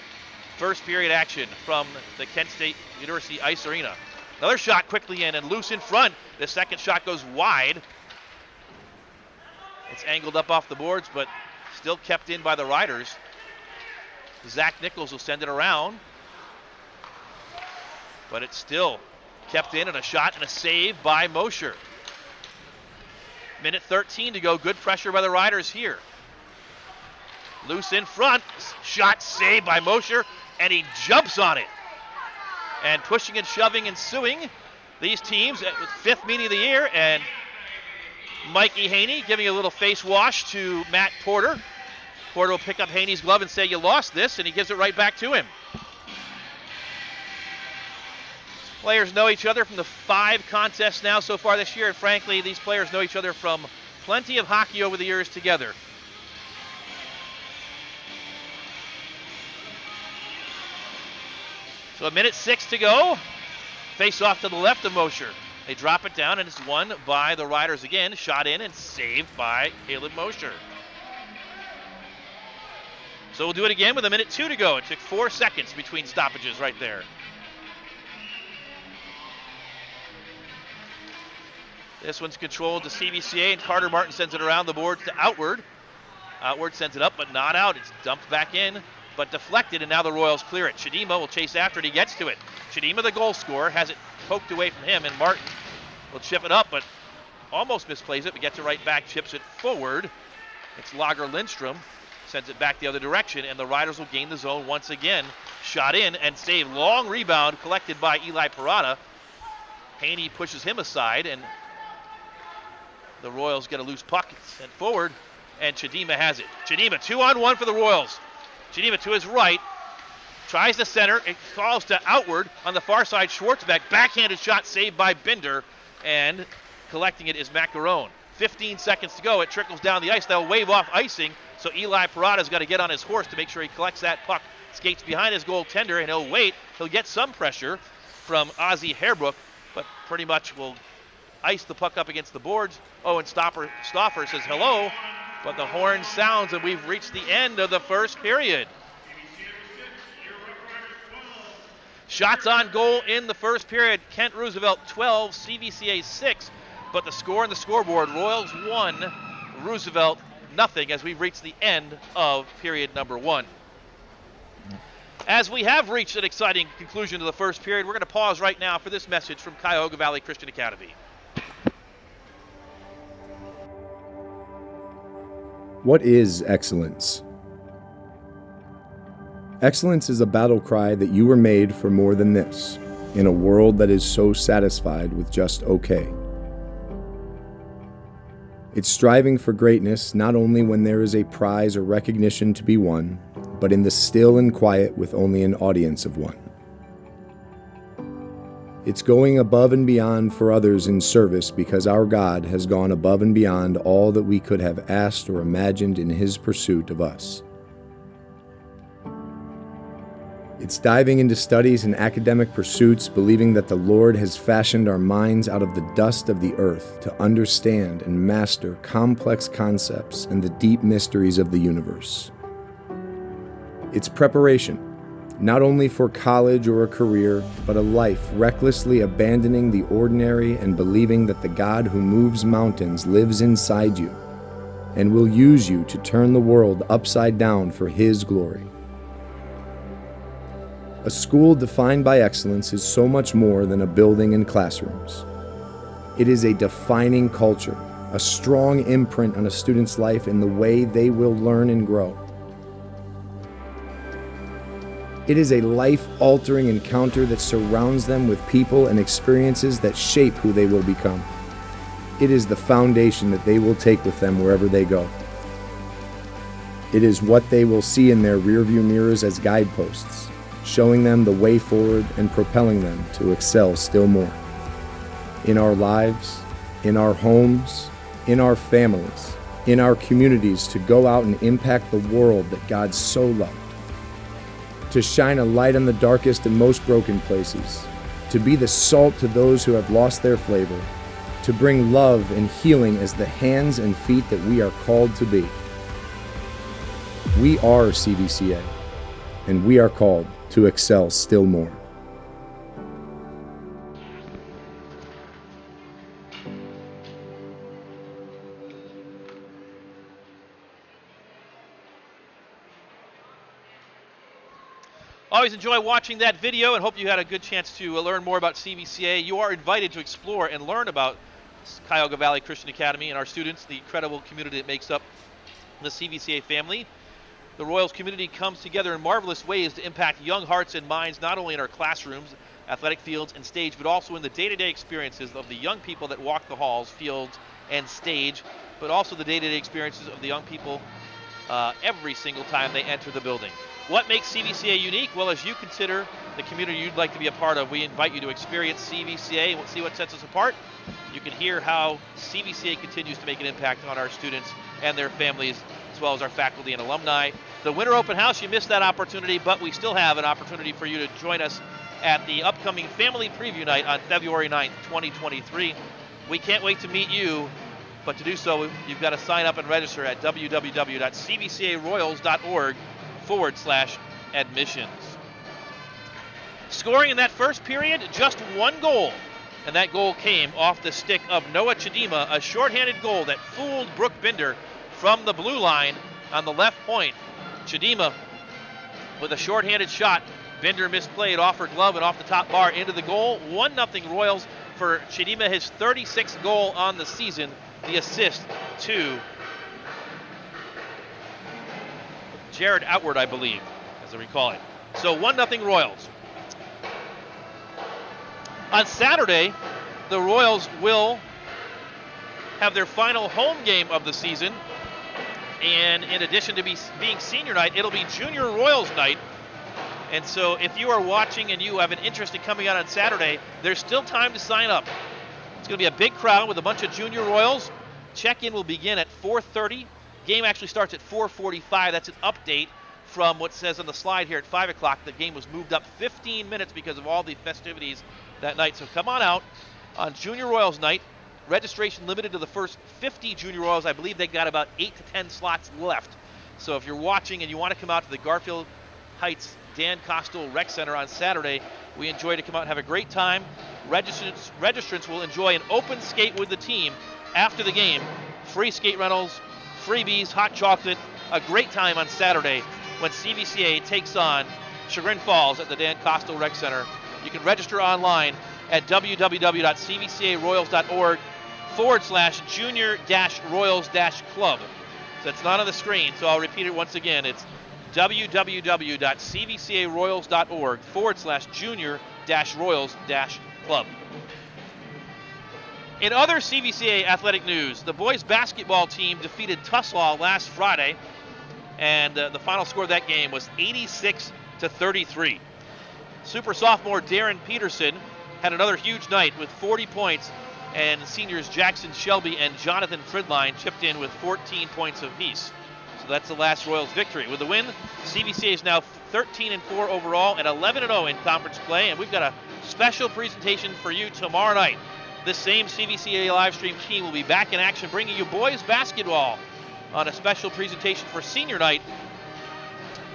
First period action from the Kent State University Ice Arena. Another shot quickly in and loose in front. The second shot goes wide. It's angled up off the boards, but still kept in by the Riders. Zach Nichols will send it around. But it's still kept in, and a shot and a save by Mosher. 1:13 to go. Good pressure by the Riders here. Loose in front. Shot saved by Mosher, and he jumps on it. And pushing and shoving ensuing. These teams with fifth meeting of the year, and Mikey Haney giving a little face wash to Matt Porter. Porter will pick up Haney's glove and say, "You lost this," and he gives it right back to him. Players know each other from the 5 contests now so far this year, and frankly, these players know each other from plenty of hockey over the years together. So 1:06 to go. Face off to the left of Mosher. They drop it down, and it's won by the Riders again. Shot in and saved by Caleb Mosher. So we'll do it again with 1:02 to go. It took 4 seconds between stoppages right there. This one's controlled to CVCA, and Carter Martin sends it around the boards to Outward. Outward sends it up, but not out. It's dumped back in but deflected, and now the Royals clear it. Chidima will chase after it. He gets to it. Chidima, the goal scorer, has it poked away from him, and Martin will chip it up, but almost misplays it, but gets it right back, chips it forward. It's Lager Lindstrom, sends it back the other direction, and the Riders will gain the zone once again. Shot in and saved. Long rebound collected by Eli Parada. Haney pushes him aside, and the Royals get a loose puck sent forward, and Chidima has it. Chidima 2-on-1 for the Royals. Chidima to his right, tries to center, it falls to outward on the far side. Schwartzbeck, backhanded shot saved by Binder, and collecting it is Macaron. 15 seconds to go, it trickles down the ice. They'll wave off icing, so Eli Parada's got to get on his horse to make sure he collects that puck. Skates behind his goaltender, and he'll wait. He'll get some pressure from Ozzie Hairbrook, but pretty much will ice the puck up against the boards. Oh, and Stauffer says hello, but the horn sounds, and we've reached the end of the first period. Shots on goal in the first period. Kent Roosevelt 12, CVCA 6, but the score on the scoreboard, Royals 1, Roosevelt nothing, as we've reached the end of period number 1. As we have reached an exciting conclusion to the first period, we're going to pause right now for this message from Cuyahoga Valley Christian Academy. What is excellence? Excellence is a battle cry that you were made for more than this, in a world that is so satisfied with just okay. It's striving for greatness not only when there is a prize or recognition to be won, but in the still and quiet with only an audience of one. It's going above and beyond for others in service because our God has gone above and beyond all that we could have asked or imagined in His pursuit of us. It's diving into studies and academic pursuits, believing that the Lord has fashioned our minds out of the dust of the earth to understand and master complex concepts and the deep mysteries of the universe. It's preparation, not only for college or a career, but a life recklessly abandoning the ordinary and believing that the God who moves mountains lives inside you and will use you to turn the world upside down for His glory. A school defined by excellence is so much more than a building and classrooms. It is a defining culture, a strong imprint on a student's life in the way they will learn and grow. It is a life-altering encounter that surrounds them with people and experiences that shape who they will become. It is the foundation that they will take with them wherever they go. It is what they will see in their rearview mirrors as guideposts, showing them the way forward and propelling them to excel still more. In our lives, in our homes, in our families, in our communities, to go out and impact the world that God so loved. To shine a light on the darkest and most broken places, to be the salt to those who have lost their flavor, to bring love and healing as the hands and feet that we are called to be. We are CVCA, and we are called to excel still more. Always enjoy watching that video and hope you had a good chance to learn more about CVCA. You are invited to explore and learn about Cuyahoga Valley Christian Academy and our students, the incredible community that makes up the CVCA family. The Royals community comes together in marvelous ways to impact young hearts and minds, not only in our classrooms, athletic fields, and stage, but also in the day-to-day experiences of the young people that walk the halls, fields, and stage, but also the day-to-day experiences of the young people every single time they enter the building. What makes CVCA unique? Well, as you consider the community you'd like to be a part of, we invite you to experience CVCA and see what sets us apart. You can hear how CVCA continues to make an impact on our students and their families, as well as our faculty and alumni. The Winter Open House, you missed that opportunity, but we still have an opportunity for you to join us at the upcoming Family Preview Night on February 9th, 2023. We can't wait to meet you, but to do so, you've got to sign up and register at www.cvcaroyals.org/admissions. Scoring in that first period, just one goal, and that goal came off the stick of Noah Chidima, a shorthanded goal that fooled Brooke Binder from the blue line on the left point. Chidima with a shorthanded shot. Bender misplayed off her glove and off the top bar into the goal. 1-0 Royals for Chidima, his 36th goal on the season. The assist to Jared Outward, I believe, as I recall it. So 1-0 Royals. On Saturday, the Royals will have their final home game of the season. And in addition to being senior night, it'll be junior Royals night. And so if you are watching and you have an interest in coming out on Saturday, there's still time to sign up. It's going to be a big crowd with a bunch of junior Royals. Check-in will begin at 4:30. Game actually starts at 4:45. That's an update from what says on the slide here at 5 o'clock. The game was moved up 15 minutes because of all the festivities that night. So come on out on junior Royals night. Registration limited to the first 50 junior Royals. I believe they've got about 8 to 10 slots left. So if you're watching and you want to come out to the Garfield Heights Dan Costal Rec Center on Saturday, we enjoy to come out and have a great time. Registrants will enjoy an open skate with the team after the game. Free skate rentals, freebies, hot chocolate. A great time on Saturday when CVCA takes on Chagrin Falls at the Dan Costal Rec Center. You can register online at www.cvcaroyals.org/junior-royals-club. So it's not on the screen, so I'll repeat it once again. It's www.cvcaroyals.org/junior-royals-club. In other CVCA athletic news, the boys basketball team defeated Tuslaw last Friday, and the final score of that game was 86-33. Super sophomore Darren Peterson had another huge night with 40 points, and seniors Jackson Shelby and Jonathan Fridline chipped in with 14 points apiece. So that's the last Royals victory. With the win, CVCA is now 13-4 overall and 11-0 in conference play, and we've got a special presentation for you tomorrow night. This same CVCA live stream team will be back in action, bringing you boys basketball on a special presentation for senior night.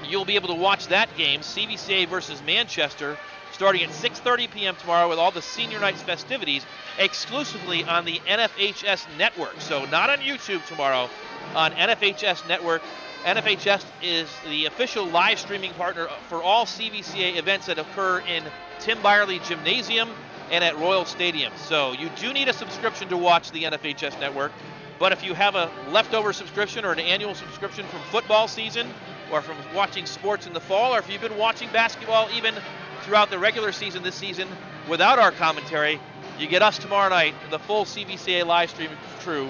You'll be able to watch that game, CVCA versus Manchester, starting at 6:30 p.m. tomorrow with all the senior night's festivities exclusively on the NFHS network. So not on YouTube tomorrow, on NFHS network. NFHS is the official live streaming partner for all CVCA events that occur in Tim Byerly Gymnasium and at Royal Stadium. So you do need a subscription to watch the NFHS network, but if you have a leftover subscription or an annual subscription from football season or from watching sports in the fall, or if you've been watching basketball even throughout the regular season this season without our commentary, you get us tomorrow night, the full CVCA live stream crew.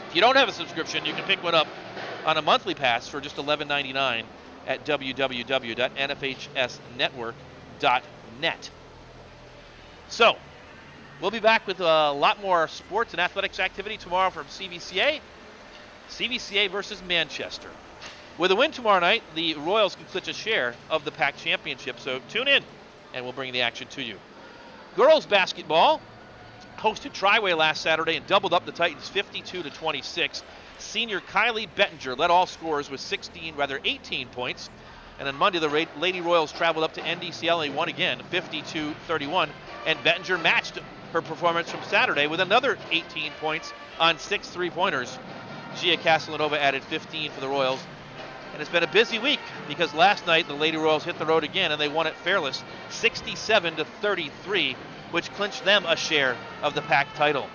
If you don't have a subscription, you can pick one up on a monthly pass for just $11.99 at www.nfhsnetwork.net. So, we'll be back with a lot more sports and athletics activity tomorrow from CVCA. CVCA versus Manchester. With a win tomorrow night, the Royals can clinch a share of the PAC championship, so tune in and we'll bring the action to you. Girls basketball hosted Triway last Saturday and doubled up the Titans 52-26. Senior Kylie Bettinger led all scorers with 18 points. And on Monday, the Lady Royals traveled up to NDCL and won again, 52-31. And Bettinger matched her performance from Saturday with another 18 points on 6 3-pointers. Gia Castellanova added 15 for the Royals. And it's been a busy week because last night the Lady Royals hit the road again and they won at Fairless 67-33, which clinched them a share of the PAC title.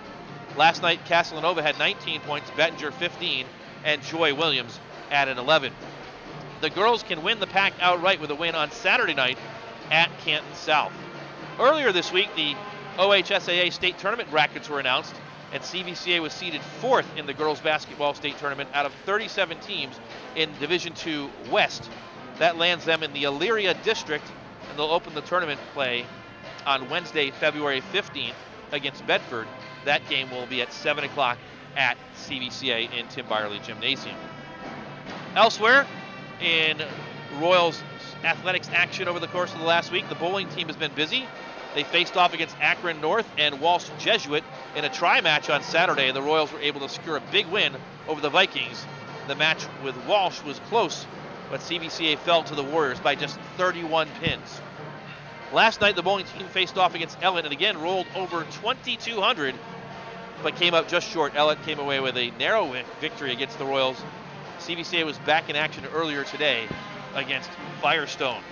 Last night, Castellanova had 19 points, Bettinger 15, and Joy Williams added 11. The girls can win the PAC outright with a win on Saturday night at Canton South. Earlier this week, the OHSAA state tournament brackets were announced, and CVCA was seeded 4th in the girls basketball state tournament out of 37 teams in Division II West. That lands them in the Elyria district, and they'll open the tournament play on Wednesday, February 15th against Bedford. That game will be at 7 o'clock at CVCA in Tim Byerly Gymnasium. Elsewhere in Royals athletics action over the course of the last week, the bowling team has been busy. They faced off against Akron North and Walsh Jesuit in a tri-match on Saturday. The Royals were able to secure a big win over the Vikings. The match with Walsh was close, but CVCA fell to the Warriors by just 31 pins. Last night, the bowling team faced off against Ellett and again rolled over 2,200, but came up just short. Ellett came away with a narrow victory against the Royals. CVCA was back in action earlier today against Firestone.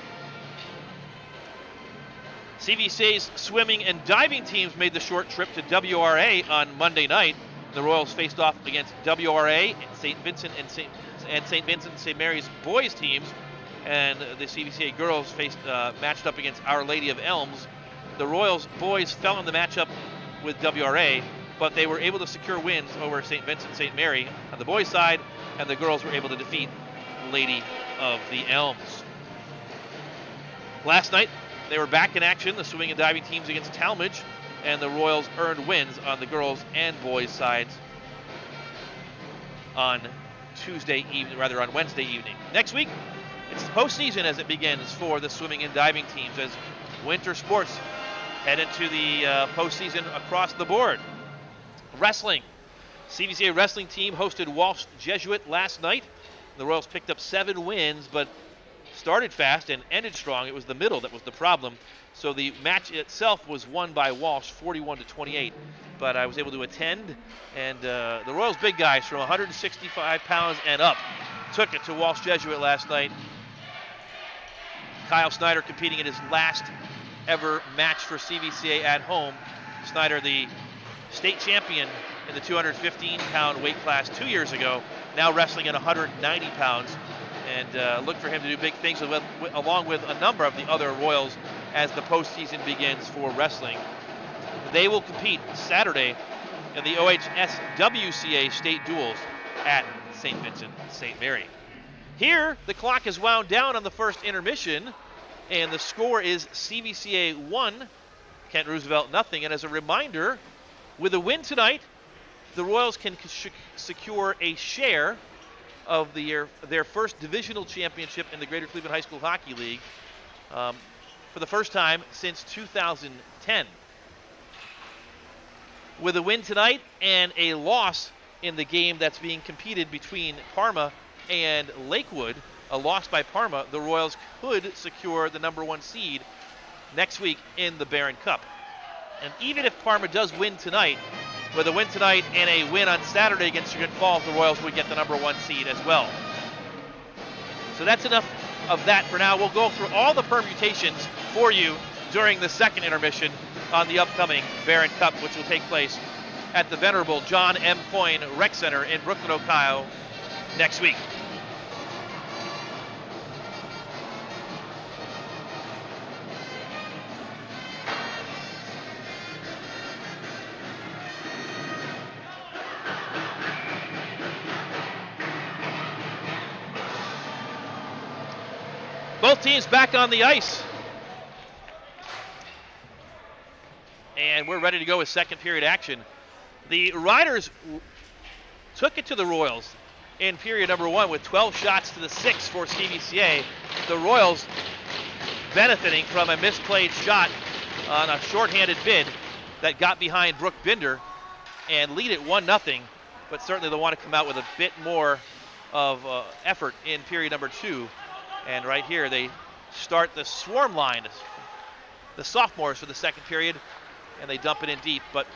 CVCA's swimming and diving teams made the short trip to WRA on Monday night. The Royals faced off against WRA, St. Vincent and St. Vincent and St. Mary's boys teams, and the CVCA girls matched up against Our Lady of Elms. The Royals boys fell in the matchup with WRA, but they were able to secure wins over St. Vincent and St. Mary on the boys' side, and the girls were able to defeat Lady of the Elms. Last night, they were back in action, the swimming and diving teams against Talmadge, and the Royals earned wins on the girls' and boys' sides on Wednesday evening. Next week, it's the postseason as it begins for the swimming and diving teams as winter sports head into the postseason across the board. Wrestling. CVCA wrestling team hosted Walsh Jesuit last night. The Royals picked up 7 wins, but started fast and ended strong. It was the middle that was the problem. So the match itself was won by Walsh 41-28. But I was able to attend, and the Royals big guys from 165 pounds and up took it to Walsh Jesuit last night. Kyle Snyder competing in his last ever match for CVCA at home. Snyder, the state champion in the 215-pound weight class 2 years ago, now wrestling at 190 pounds. And look for him to do big things along with a number of the other Royals as the postseason begins for wrestling. They will compete Saturday in the OHSWCA state duels at St. Vincent St. Mary. Here, the clock is wound down on the first intermission, and the score is CVCA 1, Kent Roosevelt nothing. And as a reminder, with a win tonight, the Royals can secure a share of their first divisional championship in the Greater Cleveland High School Hockey League for the first time since 2010. With a win tonight and a loss in the game that's being competed between Parma and Lakewood, a loss by Parma, the Royals could secure the number 1 seed next week in the Barron Cup. And even if Parma does win tonight, with a win tonight and a win on Saturday against Sugar Falls, the Royals would get the number 1 seed as well. So that's enough of that for now. We'll go through all the permutations for you during the second intermission on the upcoming Barron Cup, which will take place at the venerable John M. Coyne Rec Center in Brooklyn, Ohio next week. Both teams back on the ice. And we're ready to go with second period action. The Riders took it to the Royals in period number 1 with 12 shots to the 6 for CVCA. The Royals benefiting from a misplayed shot on a shorthanded bid that got behind Brooke Binder and lead it 1-0. But certainly they'll want to come out with a bit more of effort in period number 2. And right here, they start the swarm line, the sophomores for the second period, and they dump it in deep, but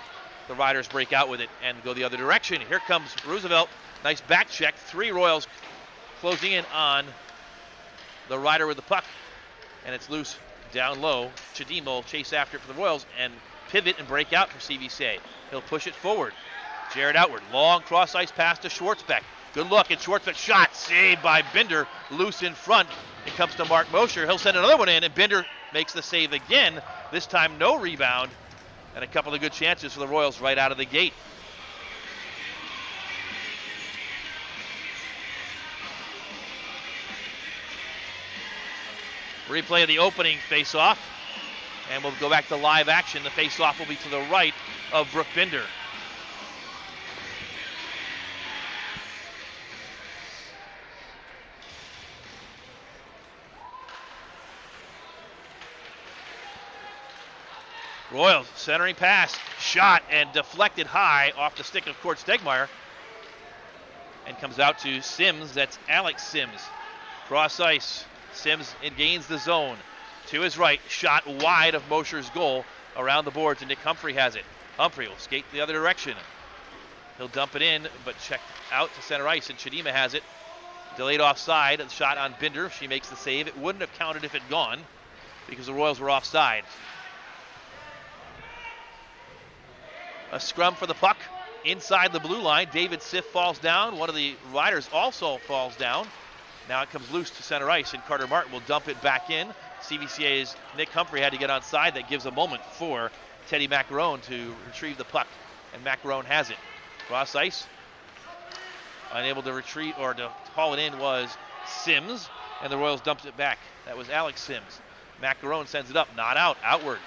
the Riders break out with it and go the other direction. Here comes Roosevelt. Nice back check. 3 Royals closing in on the Rider with the puck, and it's loose down low. Chadima will chase after it for the Royals and pivot and break out for CVCA. He'll push it forward. Jared outward. Long cross-ice pass to Schwartzbeck. Good look, and Schwartzbeck shot saved by Binder, loose in front. It comes to Mark Mosher. He'll send another one in, and Binder makes the save again. This time no rebound, and a couple of good chances for the Royals right out of the gate. Replay of the opening face-off, and we'll go back to live action. The face-off will be to the right of Brooke Binder. Royals centering pass, shot and deflected high off the stick of Court Stegmeyer, and comes out to Sims. That's Alex Sims. Cross ice. Sims gains the zone. To his right, shot wide of Mosher's goal around the boards, and Nick Humphrey has it. Humphrey will skate the other direction. He'll dump it in, but checked out to center ice, and Chadima has it. Delayed offside, a shot on Binder. She makes the save. It wouldn't have counted if it had gone because the Royals were offside. A scrum for the puck inside the blue line. David Siff falls down. One of the riders also falls down. Now it comes loose to center ice, and Carter Martin will dump it back in. CVCA's Nick Humphrey had to get onside. That gives a moment for Teddy Macarone to retrieve the puck, and Macarone has it. Cross ice. Unable to retrieve or to haul it in was Sims, and the Royals dumped it back. That was Alex Sims. Macarone sends it up, not out, outward.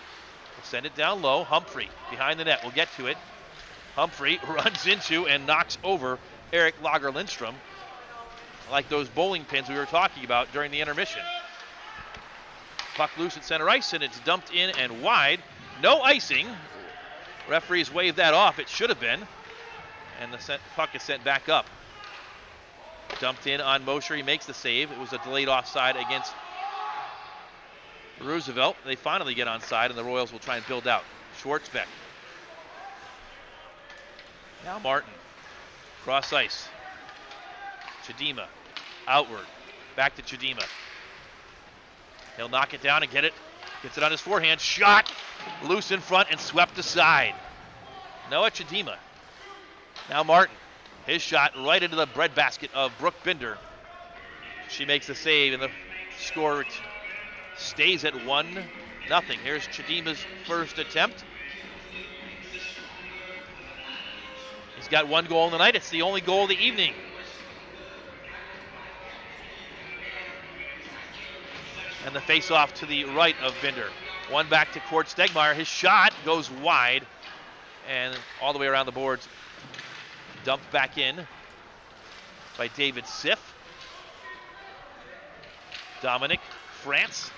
We'll send it down low. Humphrey behind the net. We'll get to it. Humphrey runs into and knocks over Eric Lager Lindstrom, like those bowling pins we were talking about during the intermission. Puck loose at center ice, and it's dumped in and wide. No icing. Referees waved that off. It should have been. And the puck is sent back up. Dumped in on Mosher. He makes the save. It was a delayed offside against Roosevelt. They finally get onside, and the Royals will try and build out. Schwartzbeck. Now Martin. Cross ice. Chidima. Outward. Back to Chidima. He'll knock it down and get it. Gets it on his forehand. Shot. Loose in front and swept aside. Noah Chidima. Now Martin. His shot right into the breadbasket of Brooke Binder. She makes the save, and the score stays at 1-0. Here's Chidima's first attempt. He's got one goal in the night. It's the only goal of the evening. And the face-off to the right of Binder. One back to Cord Stegmeyer. His shot goes wide and all the way around the boards. Dumped back in by David Siff. Dominic France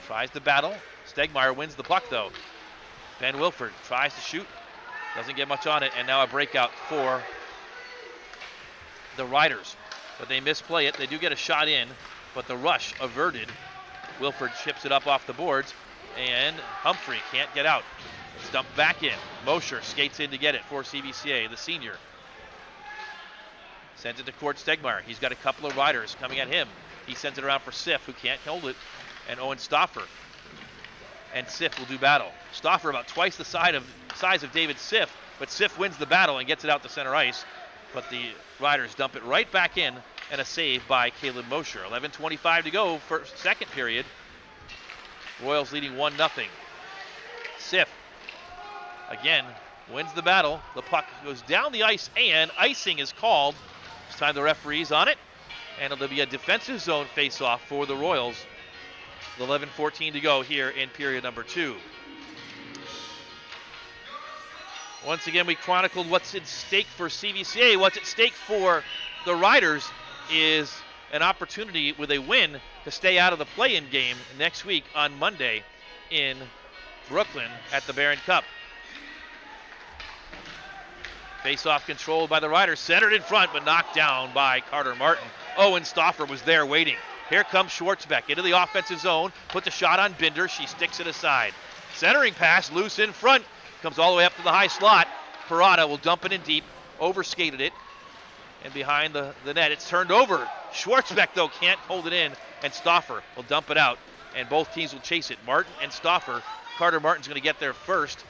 tries to battle. Stegmeyer wins the puck though. Ben Wilford tries to shoot. Doesn't get much on it, and now a breakout for the Riders. But they misplay it. They do get a shot in, but the rush averted. Wilford chips it up off the boards, and Humphrey can't get out. It's dumped back in. Mosher skates in to get it for CVCA, the senior. Sends it to Cord Stegmeyer. He's got a couple of riders coming at him. He sends it around for Siff, who can't hold it, and Owen Stauffer. And Siff will do battle. Stauffer about twice the size of David Siff, but Siff wins the battle and gets it out to center ice. But the Riders dump it right back in, and a save by Caleb Mosher. 11:25 to go for second period. Royals leading 1-0. Siff again wins the battle. The puck goes down the ice, and icing is called. It's time the referee's on it, and it'll be a defensive zone face-off for the Royals. 11:14 to go here in period number 2. Once again, we chronicled what's at stake for CVCA. What's at stake for the Riders is an opportunity with a win to stay out of the play-in game next week on Monday in Brooklyn at the Barron Cup. Face-off controlled by the Riders, centered in front, but knocked down by Carter Martin. Owen Stauffer was there waiting. Here comes Schwartzbeck into the offensive zone, puts a shot on Binder. She sticks it aside. Centering pass, loose in front, comes all the way up to the high slot. Parada will dump it in deep, overskated it, and behind the net, it's turned over. Schwartzbeck, though, can't hold it in, and Stauffer will dump it out, and both teams will chase it. Martin and Stauffer. Carter Martin's going to get there first.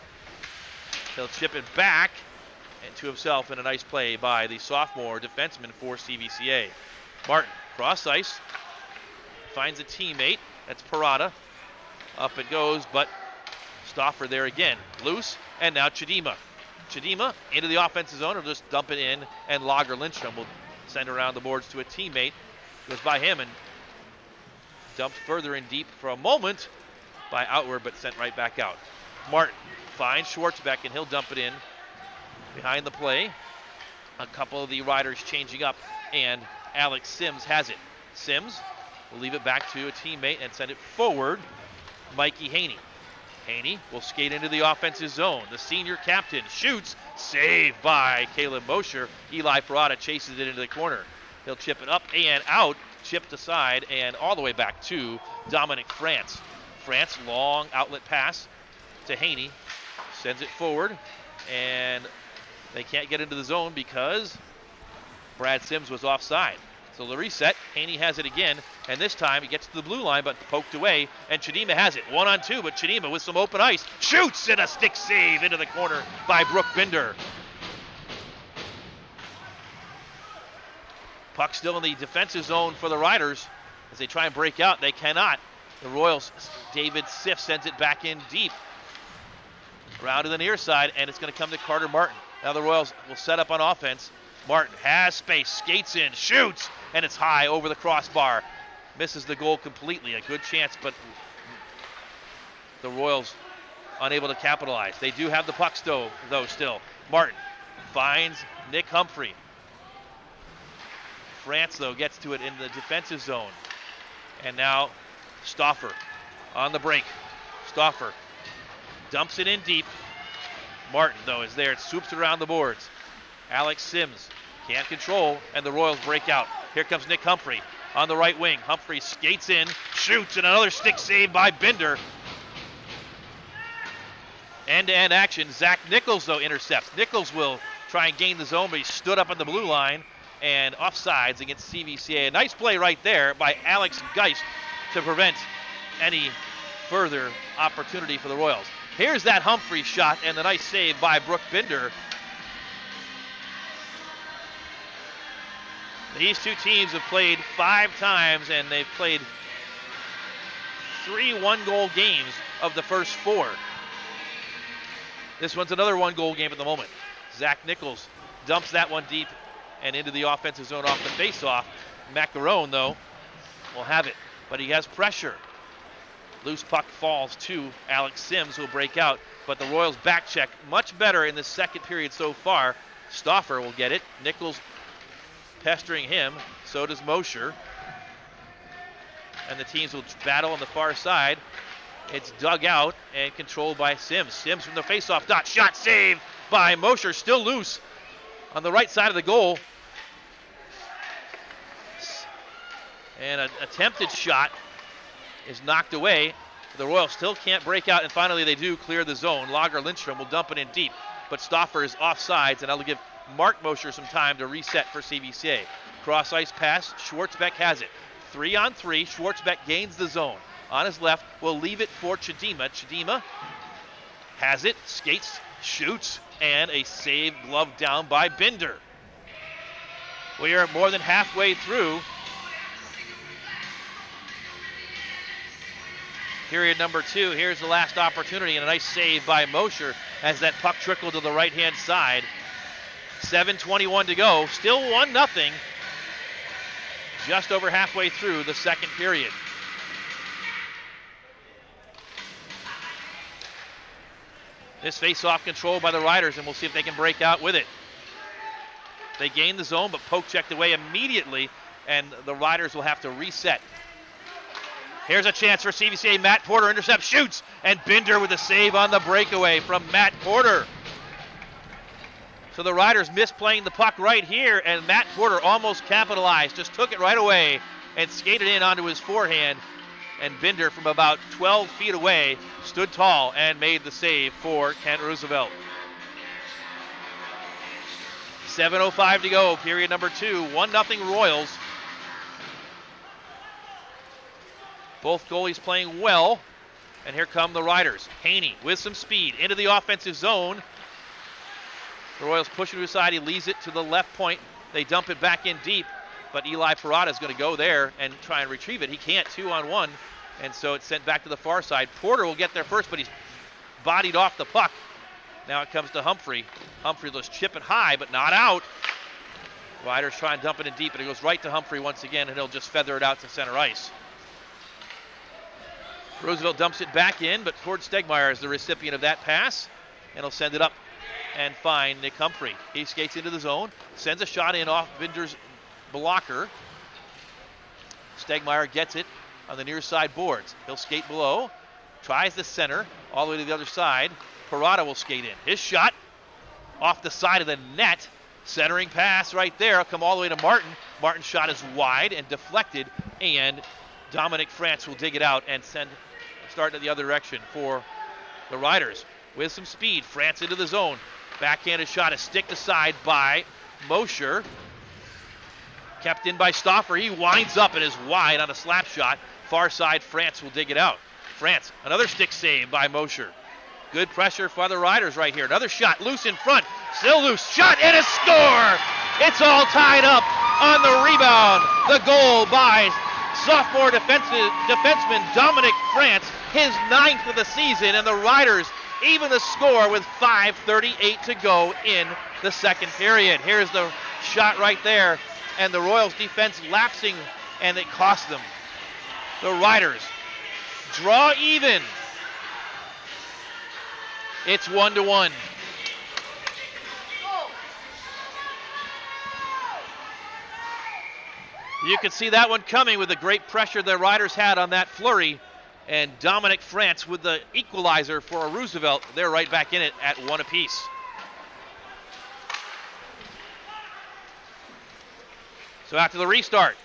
He'll chip it back and to himself in a nice play by the sophomore defenseman for CVCA. Martin, cross ice, finds a teammate. That's Parada. Up it goes, but Stauffer there again. Loose, and now Chidima. Chidima into the offensive zone, or just dump it in, and Lager Lindstrom will send around the boards to a teammate. Goes by him and dumped further in deep for a moment by Outward, but sent right back out. Martin finds Schwartzbeck, and he'll dump it in behind the play. A couple of the Riders changing up, and Alex Sims has it. Sims will leave it back to a teammate and send it forward. Mikey Haney. Haney will skate into the offensive zone. The senior captain shoots. Saved by Caleb Mosher. Eli Parada chases it into the corner. He'll chip it up and out. Chipped aside and all the way back to Dominic France. France, long outlet pass to Haney. Sends it forward. And they can't get into the zone because Brad Sims was offside. So the reset, Haney has it again, and this time he gets to the blue line, but poked away, and Chidima has it. 1-on-2, but Chidima with some open ice shoots, and a stick save into the corner by Brooke Binder. Puck still in the defensive zone for the Riders as they try and break out. They cannot. The Royals, David Siff sends it back in deep. Around to the near side, and it's going to come to Carter Martin. Now the Royals will set up on offense. Martin has space, skates in, shoots, and it's high over the crossbar. Misses the goal completely. A good chance, but the Royals unable to capitalize. They do have the puck though still. Martin finds Nick Humphrey. France, though, gets to it in the defensive zone. And now Stauffer on the break. Stauffer dumps it in deep. Martin, though, is there. It swoops around the boards. Alex Sims can't control, and the Royals break out. Here comes Nick Humphrey on the right wing. Humphrey skates in, shoots, and another stick save by Binder. End-to-end action. Zach Nichols, though, intercepts. Nichols will try and gain the zone, but he stood up on the blue line and offsides against CVCA. A nice play right there by Alex Geist to prevent any further opportunity for the Royals. Here's that Humphrey shot and the nice save by Brooke Binder. These two teams have played 5 times, and they've played 3 one-goal games of the first 4. This one's another one-goal game at the moment. Zach Nichols dumps that one deep and into the offensive zone off the face-off. Macaron, though, will have it, but he has pressure. Loose puck falls to Alex Sims, who will break out, but the Royals back check much better in the second period so far. Stauffer will get it. Nichols pestering him, so does Mosher. And the teams will battle on the far side. It's dug out and controlled by Sims. Sims from the face-off dot, shot save by Mosher, still loose on the right side of the goal. And an attempted shot is knocked away. The Royals still can't break out, and finally they do clear the zone. Lager Lindstrom will dump it in deep, but Stauffer is offsides, and that'll give Mark Mosher some time to reset for CVCA. Cross ice pass, Schwartzbeck has it. 3-on-3, Schwartzbeck gains the zone. On his left, will leave it for Chidima. Chidima has it, skates, shoots, and a save glove down by Binder. We are more than halfway through period number 2. Here's the last opportunity, and a nice save by Mosher as that puck trickled to the right-hand side. 7:21 to go. Still 1-0. Just over halfway through the second period. This face-off controlled by the Riders, and we'll see if they can break out with it. They gain the zone, but poke checked away immediately, and the Riders will have to reset. Here's a chance for CVCA. Matt Porter intercepts, shoots, and Binder with a save on the breakaway from Matt Porter. So the Riders misplaying the puck right here, and Matt Porter almost capitalized, just took it right away and skated in onto his forehand. And Binder from about 12 feet away stood tall and made the save for Kent Roosevelt. 7:05 to go, period number 2. 1-0 Royals. Both goalies playing well, and here come the Riders. Haney with some speed into the offensive zone. The Royals push it to his side. He leaves it to the left point. They dump it back in deep, but Eli Parada is going to go there and try and retrieve it. He can't, 2-on-1, and so it's sent back to the far side. Porter will get there first, but he's bodied off the puck. Now it comes to Humphrey. Humphrey will chip it high, but not out. Riders try and dump it in deep, and it goes right to Humphrey once again, and he'll just feather it out to center ice. Roosevelt dumps it back in, but Cord Stegmeyer is the recipient of that pass, and he'll send it up and find Nick Humphrey. He skates into the zone, sends a shot in off Binder's blocker. Stegmeyer gets it on the near side boards. He'll skate below, tries the center, all the way to the other side. Parada will skate in. His shot off the side of the net. Centering pass right there. It'll come all the way to Martin. Martin's shot is wide and deflected, and Dominic France will dig it out and start in the other direction for the Riders. With some speed, France into the zone. Backhanded shot is sticked aside by Mosher. Kept in by Stauffer. He winds up and is wide on a slap shot. Far side, France will dig it out. France, another stick save by Mosher. Good pressure for the Riders right here. Another shot, loose in front. Still loose, shot, and a score! It's all tied up on the rebound. The goal by sophomore defenseman Dominic France, his 9th of the season, and the Riders even the score with 5:38 to go in the second period. Here's the shot right there, and the Royals defense lapsing, and it cost them. The Riders draw even. It's 1-1. You could see that one coming with the great pressure the Riders had on that flurry. And Dominic France with the equalizer for Roosevelt. They're right back in it at 1 apiece. So after the restart,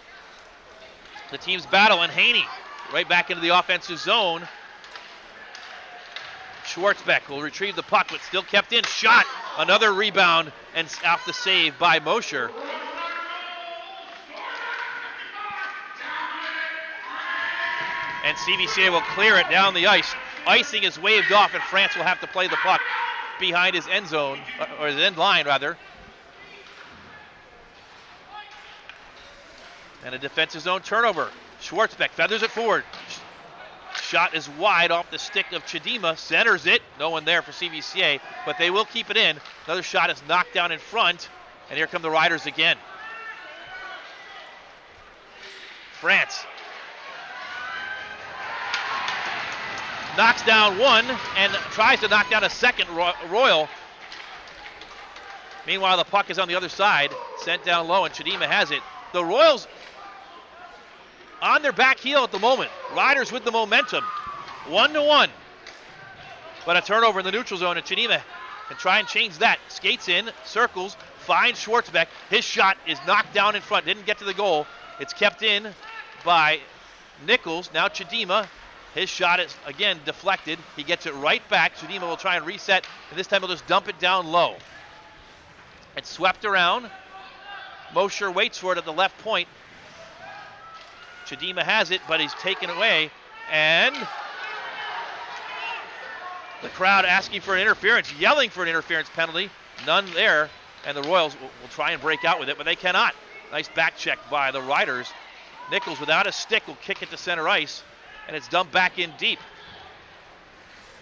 the teams battle, and Haney right back into the offensive zone. Schwartzbeck will retrieve the puck, but still kept in. Shot, another rebound, and off the save by Mosher. And CVCA will clear it down the ice. Icing is waved off, and France will have to play the puck behind his end zone, or his end line, rather. And a defensive zone turnover. Schwartzbeck feathers it forward. Shot is wide off the stick of Chidima. Centers it. No one there for CVCA, but they will keep it in. Another shot is knocked down in front, and here come the Riders again. France knocks down one and tries to knock down a second Royal. Meanwhile, the puck is on the other side, sent down low, and Chidima has it. The Royals on their back heel at the moment. Riders with the momentum. 1-1. But a turnover in the neutral zone, and Chidima can try and change that. Skates in, circles, finds Schwartzbeck. His shot is knocked down in front. Didn't get to the goal. It's kept in by Nichols. Now Chidima. His shot is, again, deflected. He gets it right back. Chidima will try and reset, and this time he'll just dump it down low. It's swept around. Mosher waits for it at the left point. Chidima has it, but he's taken away, and the crowd asking for an interference, yelling for an interference penalty. None there, and the Royals will try and break out with it, but they cannot. Nice back check by the Riders. Nichols, without a stick, will kick it to center ice, and it's dumped back in deep.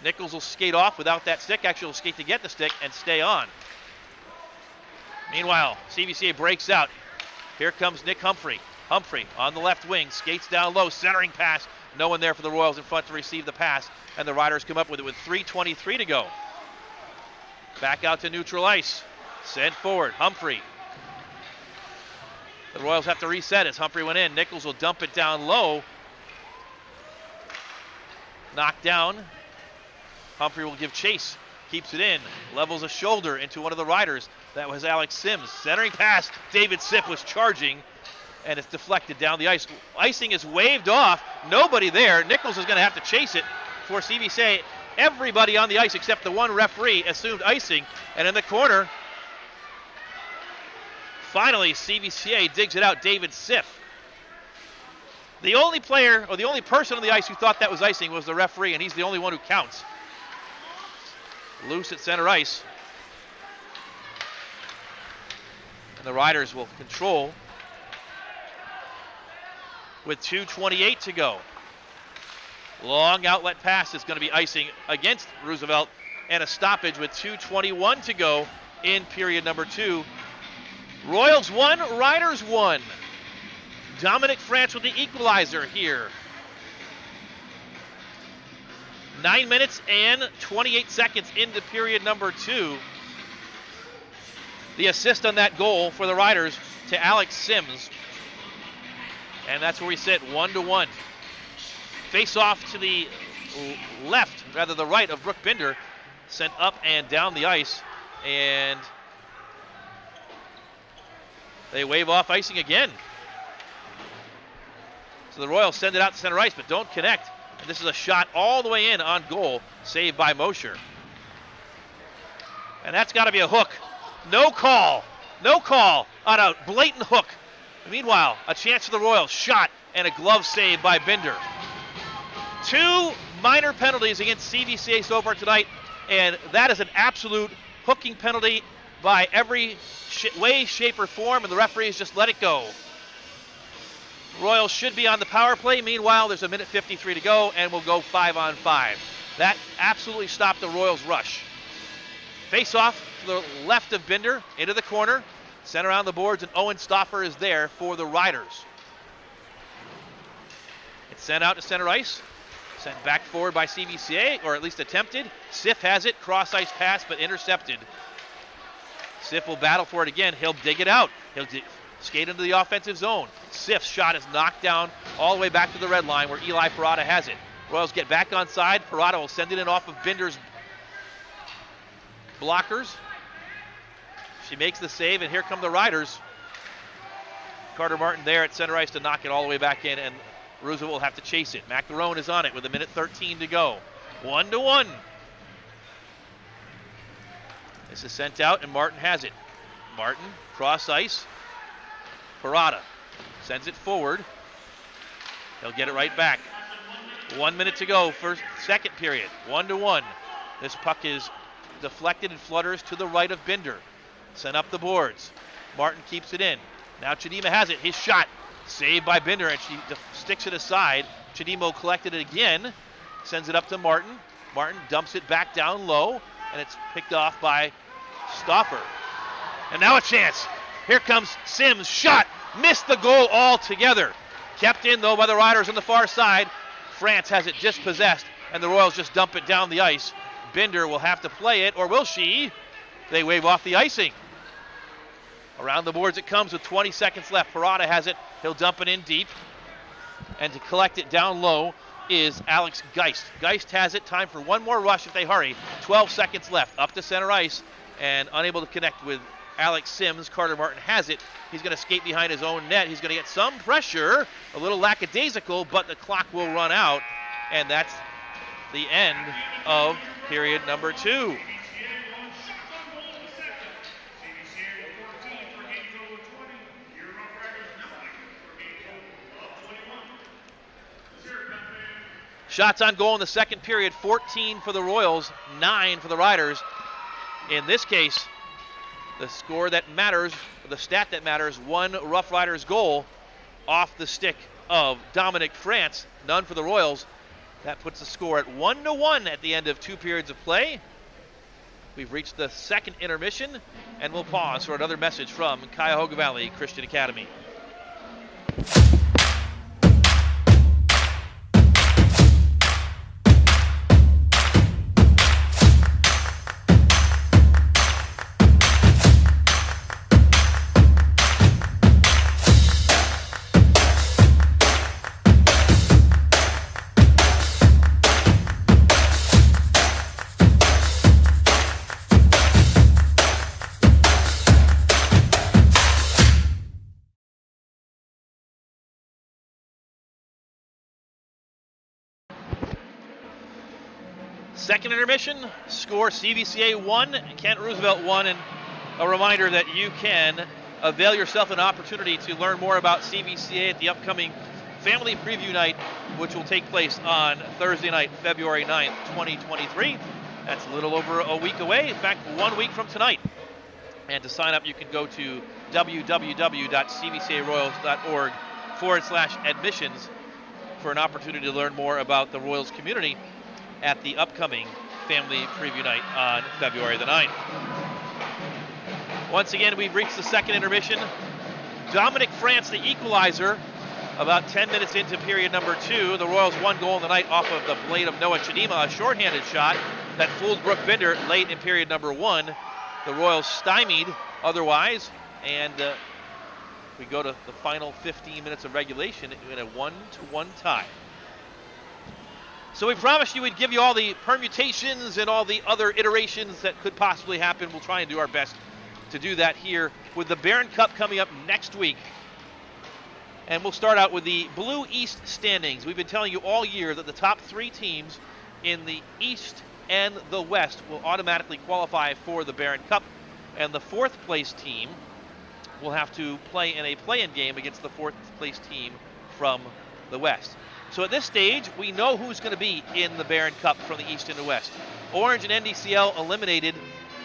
Nichols will skate off without that stick. Actually, will skate to get the stick and stay on. Meanwhile, CVCA breaks out. Here comes Nick Humphrey. Humphrey on the left wing, skates down low, centering pass. No one there for the Royals in front to receive the pass, and the Riders come up with it with 3:23 to go. Back out to neutral ice. Sent forward, Humphrey. The Royals have to reset as Humphrey went in. Nichols will dump it down low. Knocked down. Humphrey will give chase. Keeps it in. Levels a shoulder into one of the Riders. That was Alex Sims. Centering pass. David Sipp was charging, and it's deflected down the ice. Icing is waved off. Nobody there. Nichols is going to have to chase it for CVCA. Everybody on the ice except the one referee assumed icing. And in the corner, finally CVCA digs it out. David Siff. The only player, or the only person on the ice who thought that was icing was the referee, and he's the only one who counts. Loose at center ice. And the Riders will control with 2:28 to go. Long outlet pass is going to be icing against Roosevelt, and a stoppage with 2:21 to go in period number 2. Royals 1, Riders 1. Dominic France with the equalizer here. 9 minutes and 28 seconds into period number 2. The assist on that goal for the Riders to Alex Sims. And that's where we sit, 1-1. Face off to the left, rather the right of Brooke Binder. Sent up and down the ice. And they wave off icing again. So the Royals send it out to center ice, but don't connect. And this is a shot all the way in on goal, saved by Mosher. And that's got to be a hook. No call on a blatant hook Meanwhile, a chance for the Royals. Shot and a glove save by Binder. 2 minor penalties against CVCA so far tonight, and that is an absolute hooking penalty by every way, shape, or form, and the referees just let it go. Royals should be on the power play. Meanwhile, there's a minute 53 to go, and we'll go 5-on-5. That absolutely stopped the Royals' rush. Face-off to the left of Binder, into the corner. Sent around the boards, and Owen Stauffer is there for the Riders. It's sent out to center ice. Sent back forward by CVCA, or at least attempted. Sif has it, cross ice pass, but intercepted. Sif will battle for it again. He'll dig it out. He'll skate into the offensive zone. Sif's shot is knocked down all the way back to the red line where Eli Parada has it. Royals get back on side. Parada will send it in off of Binder's blockers. She makes the save, and here come the Riders. Carter Martin there at center ice to knock it all the way back in, and Roosevelt will have to chase it. Macarone is on it with a minute 13 to go. 1-1. This is sent out, and Martin has it. Martin, cross ice. Parada sends it forward. He'll get it right back. 1 minute to go, second period. 1-1. This puck is deflected and flutters to the right of Binder. Sent up the boards. Martin keeps it in. Now Chidima has it. His shot saved by Binder, and she sticks it aside. Chidimo collected it again. Sends it up to Martin. Martin dumps it back down low, and it's picked off by Stauffer. And now a chance. Here comes Sims. Shot. Missed the goal altogether. Kept in, though, by the Riders on the far side. France has it dispossessed, and the Royals just dump it down the ice. Binder will have to play it, or will she? They wave off the icing. Around the boards it comes with 20 seconds left. Parada has it. He'll dump it in deep. And to collect it down low is Alex Geist. Geist has it. Time for one more rush if they hurry. 12 seconds left. Up to center ice and unable to connect with Alex Sims. Carter Martin has it. He's going to skate behind his own net. He's going to get some pressure. A little lackadaisical, but the clock will run out. And that's the end of period number 2. Shots on goal in the second period, 14 for the Royals, 9 for the Riders. In this case, the score that matters, the stat that matters, 1 Rough Riders goal off the stick of Dominic France, none for the Royals. That puts the score at 1-1 at the end of 2 periods of play. We've reached the second intermission, and we'll pause for another message from Cuyahoga Valley Christian Academy. Second intermission, score CVCA 1, Kent Roosevelt 1, and a reminder that you can avail yourself an opportunity to learn more about CVCA at the upcoming Family Preview Night, which will take place on Thursday night, February 9th, 2023. That's a little over a week away, in fact, 1 week from tonight. And to sign up, you can go to www.cvcaroyals.org/admissions for an opportunity to learn more about the Royals community at the upcoming Family Preview Night on February the 9th. Once again, we've reached the second intermission. Dominic France, the equalizer, about 10 minutes into period number 2. The Royals 1 goal in the night off of the blade of Noah Chidima, a shorthanded shot that fooled Brooke Binder late in period number 1. The Royals stymied otherwise, and we go to the final 15 minutes of regulation in a 1-1 tie. So we promised you we'd give you all the permutations and all the other iterations that could possibly happen. We'll try and do our best to do that here with the Barron Cup coming up next week. And we'll start out with the Blue East standings. We've been telling you all year that the top 3 teams in the East and the West will automatically qualify for the Barron Cup. And the 4th place team will have to play in a play-in game against the 4th-place team from the West. So at this stage, we know who's going to be in the Barron Cup from the East and the West. Orange and NDCL eliminated.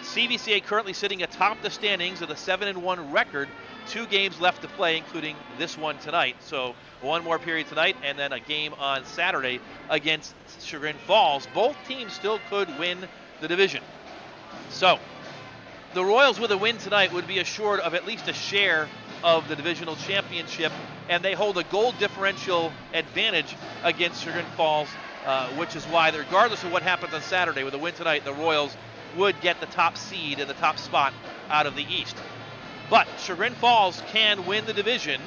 CVCA currently sitting atop the standings with a 7-1 record. 2 games left to play, including this one tonight. So 1 more period tonight, and then a game on Saturday against Chagrin Falls. Both teams still could win the division. So the Royals with a win tonight would be assured of at least a share of the divisional championship, and they hold a goal differential advantage against Chagrin Falls, which is why, regardless of what happens on Saturday, with a win tonight, the Royals would get the top seed and the top spot out of the East. But Chagrin Falls can win the division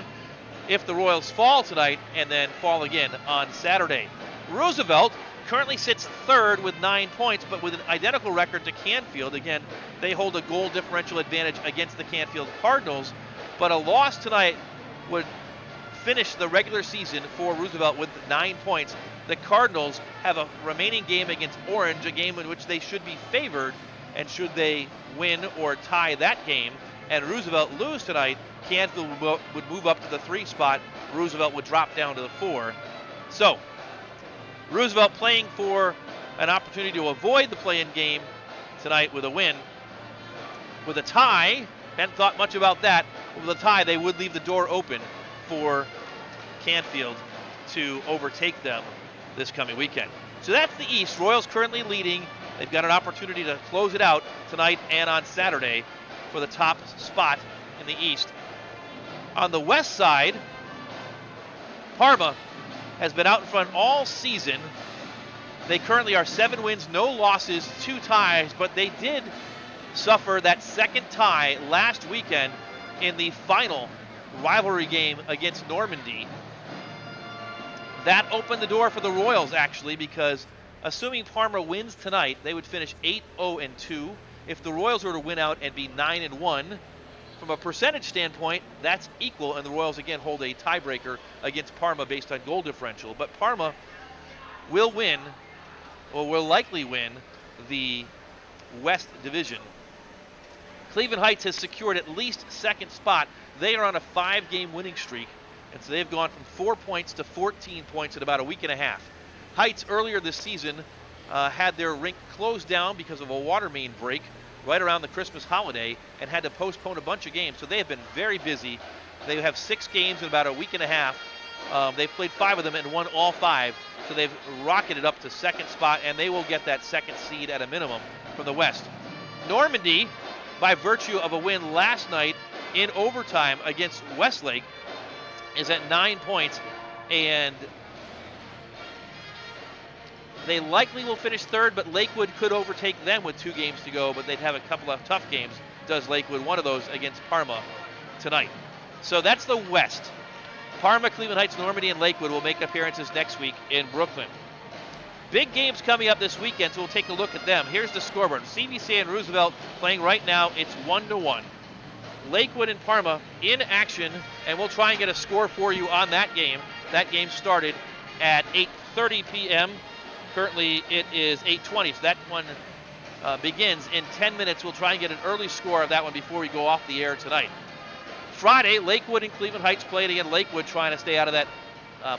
if the Royals fall tonight and then fall again on Saturday. Roosevelt currently sits 3rd with 9 points, but with an identical record to Canfield. Again, they hold a goal differential advantage against the Canfield Cardinals, but a loss tonight would finish the regular season for Roosevelt with 9 points. The Cardinals have a remaining game against Orange, a game in which they should be favored, and should they win or tie that game and Roosevelt lose tonight, Canfield would move up to the 3 spot. Roosevelt would drop down to the 4. So Roosevelt playing for an opportunity to avoid the play-in game tonight with a win. With a tie, hadn't thought much about that. With a tie, they would leave the door open for Canfield to overtake them this coming weekend. So that's the East. Royals currently leading. They've got an opportunity to close it out tonight and on Saturday for the top spot in the East. On the West side, Parma has been out in front all season. They currently are 7 wins, no losses, 2 ties, but they did suffer that second tie last weekend in the final rivalry game against Normandy. That opened the door for the Royals, actually, because assuming Parma wins tonight, they would finish 8-0-2. If the Royals were to win out and be 9-1, from a percentage standpoint, that's equal, and the Royals again hold a tiebreaker against Parma based on goal differential. But Parma will win, or will likely win, the West Division. Cleveland Heights has secured at least second spot. They are on a 5-game winning streak, and so they've gone from 4 points to 14 points in about a week and a half. Heights earlier this season had their rink closed down because of a water main break right around the Christmas holiday and had to postpone a bunch of games. So they have been very busy. They have 6 games in about a week and a half. They've played 5 of them and won all 5. So they've rocketed up to second spot, and they will get that second seed at a minimum from the West. Normandy, by virtue of a win last night in overtime against Westlake, is at 9 points, and they likely will finish 3rd, but Lakewood could overtake them with 2 games to go, but they'd have a couple of tough games, does Lakewood, one of those against Parma tonight. So that's the West. Parma, Cleveland Heights, Normandy, and Lakewood will make appearances next week in Brooklyn. Big games coming up this weekend, so we'll take a look at them. Here's the scoreboard. CVCA and Roosevelt playing right now. It's 1-1. Lakewood and Parma in action, and we'll try and get a score for you on that game. That game started at 8:30 p.m. Currently, it is 8:20, so that one begins in 10 minutes. We'll try and get an early score of that one before we go off the air tonight. Friday, Lakewood and Cleveland Heights playing again. Lakewood trying to stay out of that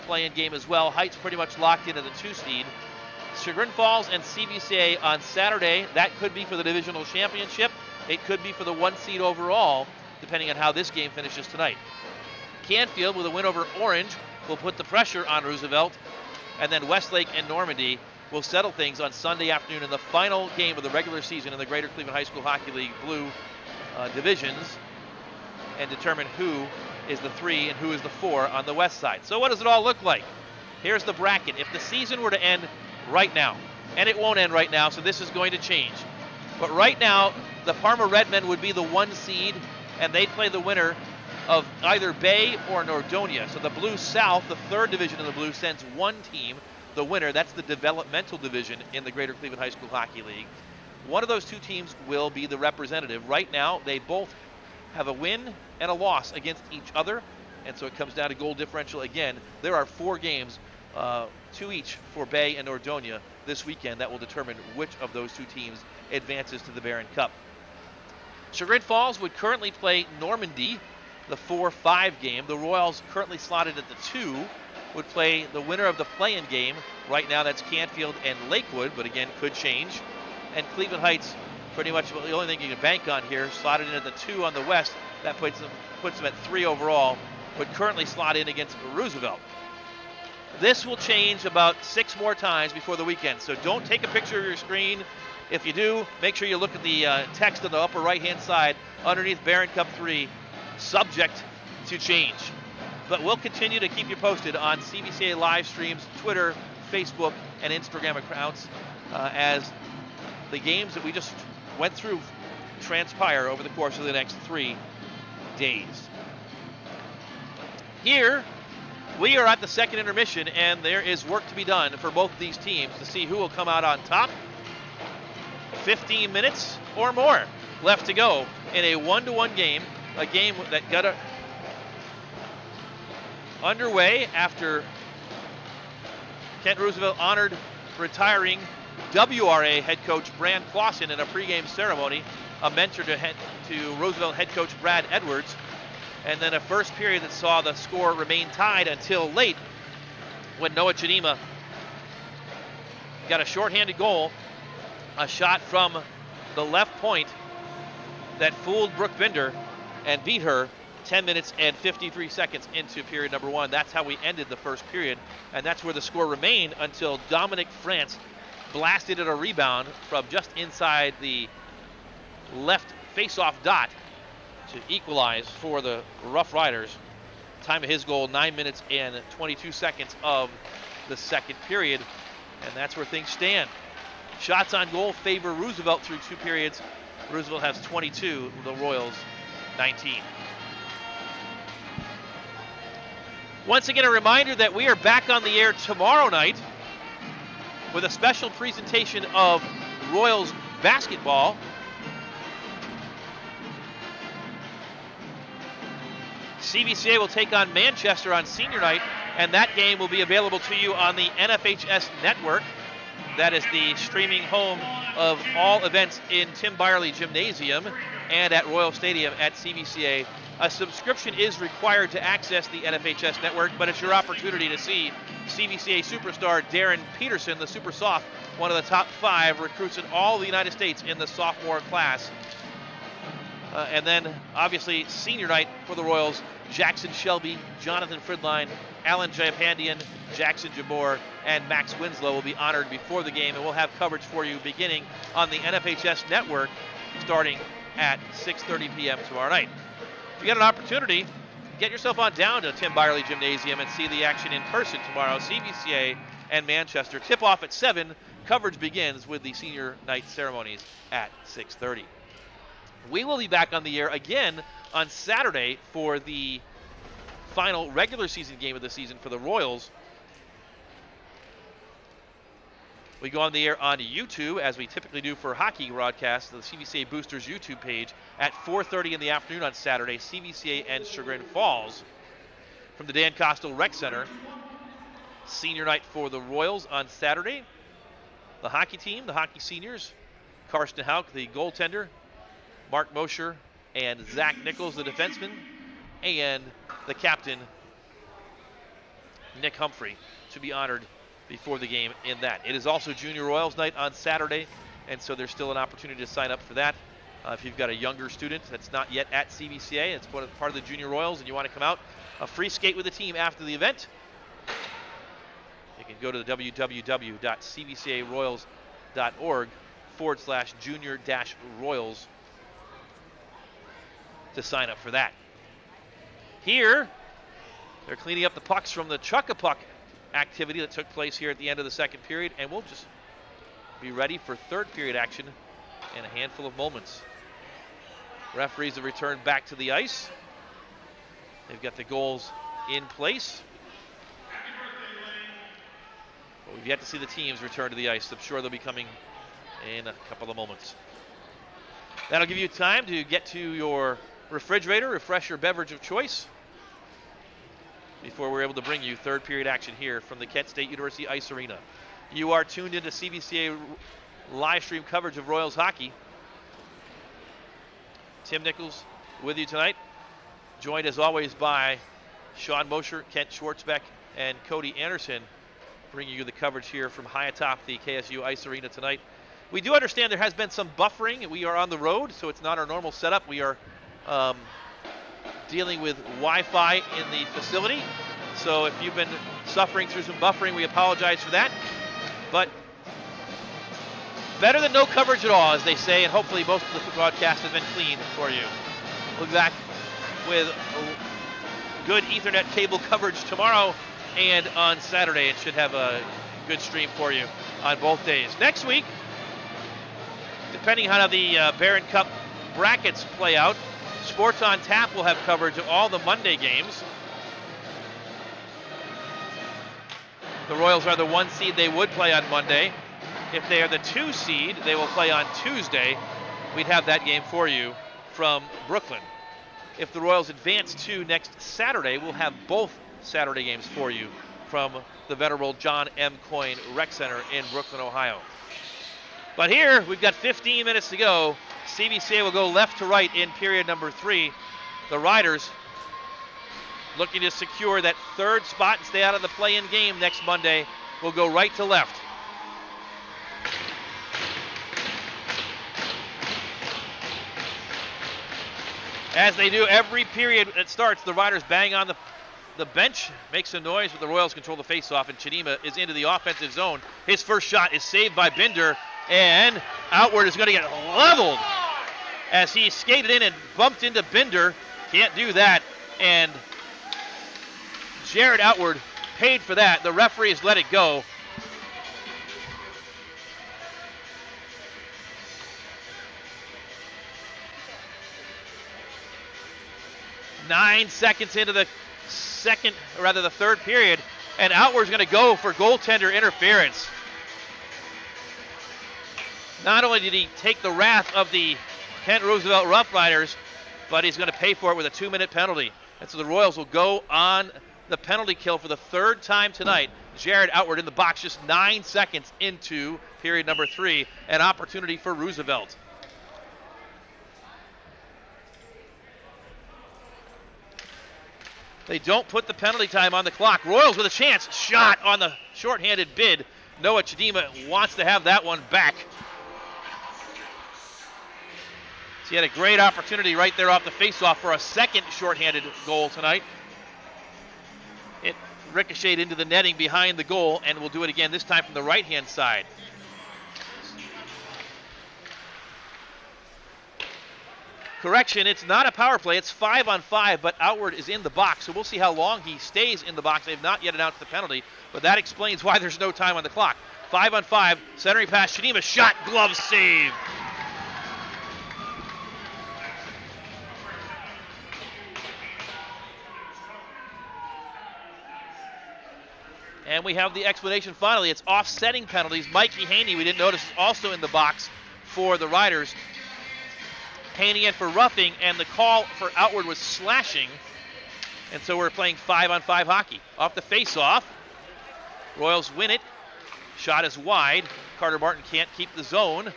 play-in game as well. Heights pretty much locked into the 2 seed. Chagrin Falls and CVCA on Saturday. That could be for the divisional championship. It could be for the 1 seed overall, depending on how this game finishes tonight. Canfield, with a win over Orange, will put the pressure on Roosevelt. And then Westlake and Normandy will settle things on Sunday afternoon in the final game of the regular season in the Greater Cleveland High School Hockey League Blue divisions, and determine who is the 3 and who is the 4 on the west side. So what does it all look like? Here's the bracket. If the season were to end right now, and it won't end right now, so this is going to change. But right now, the Parma Redmen would be the 1 seed, and they'd play the winner of either Bay or Nordonia. So the Blue South, the 3rd division of the Blue, sends 1 team, the winner. That's the developmental division in the Greater Cleveland High School Hockey League. One of those 2 teams will be the representative. Right now, they both have a win and a loss against each other, and so it comes down to goal differential again. There are 4 games, 2 each for Bay and Nordonia this weekend, that will determine which of those 2 teams advances to the Barron Cup. Chagrin Falls would currently play Normandy the 4-5 game. The Royals, currently slotted at the 2, would play the winner of the play-in game. Right now that's Canfield and Lakewood, but again, could change. And Cleveland Heights, pretty much the only thing you can bank on here, slotted in at the 2 on the west. That puts them at 3 overall, but currently slot in against Roosevelt. This will change about 6 more times before the weekend, so don't take a picture of your screen. If you do, make sure you look at the text on the upper right-hand side underneath Barron Cup 3, subject to change. But we'll continue to keep you posted on CVCA live streams, Twitter, Facebook, and Instagram accounts as the games that we just went through transpire over the course of the next 3 days. Here, we are at the second intermission, and there is work to be done for both of these teams to see who will come out on top. 15 minutes or more left to go in a 1-1 game, a game that got underway after Kent Roosevelt honored retiring WRA head coach Brand Clausen in a pregame ceremony, a mentor to Roosevelt head coach Brad Edwards, and then a first period that saw the score remain tied until late when Noah Janima got a shorthanded goal, a shot from the left point that fooled Brooke Binder and beat her 10 minutes and 53 seconds into period number 1. That's how we ended the first period, and that's where the score remained until Dominic France blasted at a rebound from just inside the left face-off dot to equalize for the Rough Riders. Time of his goal, 9 minutes and 22 seconds of the second period, and that's where things stand. Shots on goal favor Roosevelt through 2 periods. Roosevelt has 22, the Royals 19. Once again, a reminder that we are back on the air tomorrow night with a special presentation of Royals basketball. CVCA will take on Manchester on senior night, and that game will be available to you on the NFHS network. That is the streaming home of all events in Tim Byerly Gymnasium and at Royal Stadium at CVCA. A subscription is required to access the NFHS network, but it's your opportunity to see CVCA superstar Darren Peterson, the super soft, one of the top 5 recruits in all the United States in the sophomore class. And then, obviously, senior night for the Royals, Jackson Shelby, Jonathan Fridline, Alan Japandian, Jackson Jabor, and Max Winslow will be honored before the game, and we'll have coverage for you beginning on the NFHS network starting at 6:30 p.m. tomorrow night. If you get an opportunity, get yourself on down to Tim Byerly Gymnasium and see the action in person tomorrow. CVCA and Manchester. Tip-off at 7. Coverage begins with the senior night ceremonies at 6:30. We will be back on the air again on Saturday for the final regular season game of the season for the Royals. We go on the air on YouTube, as we typically do for hockey broadcasts, the CVCA Boosters YouTube page at 4:30 in the afternoon on Saturday, CVCA and Chagrin Falls. From the Dan Costal Rec Center, senior night for the Royals on Saturday. The hockey team, the hockey seniors, Karsten Hauk, the goaltender, Mark Mosher and Zach Nichols, the defenseman, and the captain, Nick Humphrey, to be honored before the game in that. It is also Junior Royals night on Saturday, and so there's still an opportunity to sign up for that. If you've got a younger student that's not yet at CVCA, it's part of the Junior Royals, and you want to come out, a free skate with the team after the event, you can go to the www.cvcaroyals.org/junior-royals to sign up for that. Here, they're cleaning up the pucks from the chuck-a-puck activity that took place here at the end of the second period, and we'll just be ready for third period action in a handful of moments. Referees have returned back to the ice. They've got the goals in place, but we've yet to see the teams return to the ice. I'm sure they'll be coming in a couple of moments. That'll give you time to get to your refrigerator, refresh your beverage of choice before we're able to bring you third period action here from the Kent State University Ice Arena. You are tuned into CVCA live stream coverage of Royals hockey. Tim Nichols with you tonight. Joined as always by Sean Mosher, Kent Schwartzbeck, and Cody Anderson, bringing you the coverage here from high atop the KSU Ice Arena tonight. We do understand there has been some buffering. We are on the road, so it's not our normal setup. We are dealing with Wi-Fi in the facility. So if you've been suffering through some buffering, we apologize for that. But better than no coverage at all, as they say, and hopefully most of the broadcast has been clean for you. We'll be back with good Ethernet cable coverage tomorrow and on Saturday. It should have a good stream for you on both days. Next week, depending on how the Barron Cup brackets play out, Sports on Tap will have coverage of all the Monday games. The Royals are the 1 seed. They would play on Monday. If they are the 2 seed, they will play on Tuesday. We'd have that game for you from Brooklyn. If the Royals advance to next Saturday, we'll have both Saturday games for you from the venerable John M. Coyne Rec Center in Brooklyn, Ohio. But here, we've got 15 minutes to go. CVCA will go left to right in period number 3. The Riders looking to secure that 3rd spot and stay out of the play-in game next Monday will go right to left. As they do every period that starts, the Riders bang on the bench, make some noise, but the Royals control the faceoff, and Chidima is into the offensive zone. His first shot is saved by Binder, and Outward is going to get leveled as he skated in and bumped into Binder. Can't do that, and Jared Outward paid for that. The referees let it go. Nine seconds into the the third period, and Outward's going to go for goaltender interference. Not only did he take the wrath of the Kent Roosevelt Rough Riders, but he's going to pay for it with a 2-minute penalty. And so the Royals will go on the penalty kill for the 3rd time tonight. Jared Outward in the box just 9 seconds into period number 3, an opportunity for Roosevelt. They don't put the penalty time on the clock. Royals with a chance. Shot on the shorthanded bid. Noah Chidima wants to have that one back. So he had a great opportunity right there off the faceoff for a second shorthanded goal tonight. It ricocheted into the netting behind the goal, and we'll do it again, this time from the right-hand side. Correction, it's not a power play. It's 5-on-5, but Outward is in the box, so we'll see how long he stays in the box. They've not yet announced the penalty, but that explains why there's no time on the clock. 5-on-5, centering pass, Chidima, shot, glove save. And we have the explanation finally. It's offsetting penalties. Mikey Haney, we didn't notice, is also in the box for the Riders. Haney in for roughing, and the call for Outward was slashing. And so we're playing 5-on-5 hockey. Off the face-off, Royals win it. Shot is wide. Carter Martin can't keep the zone.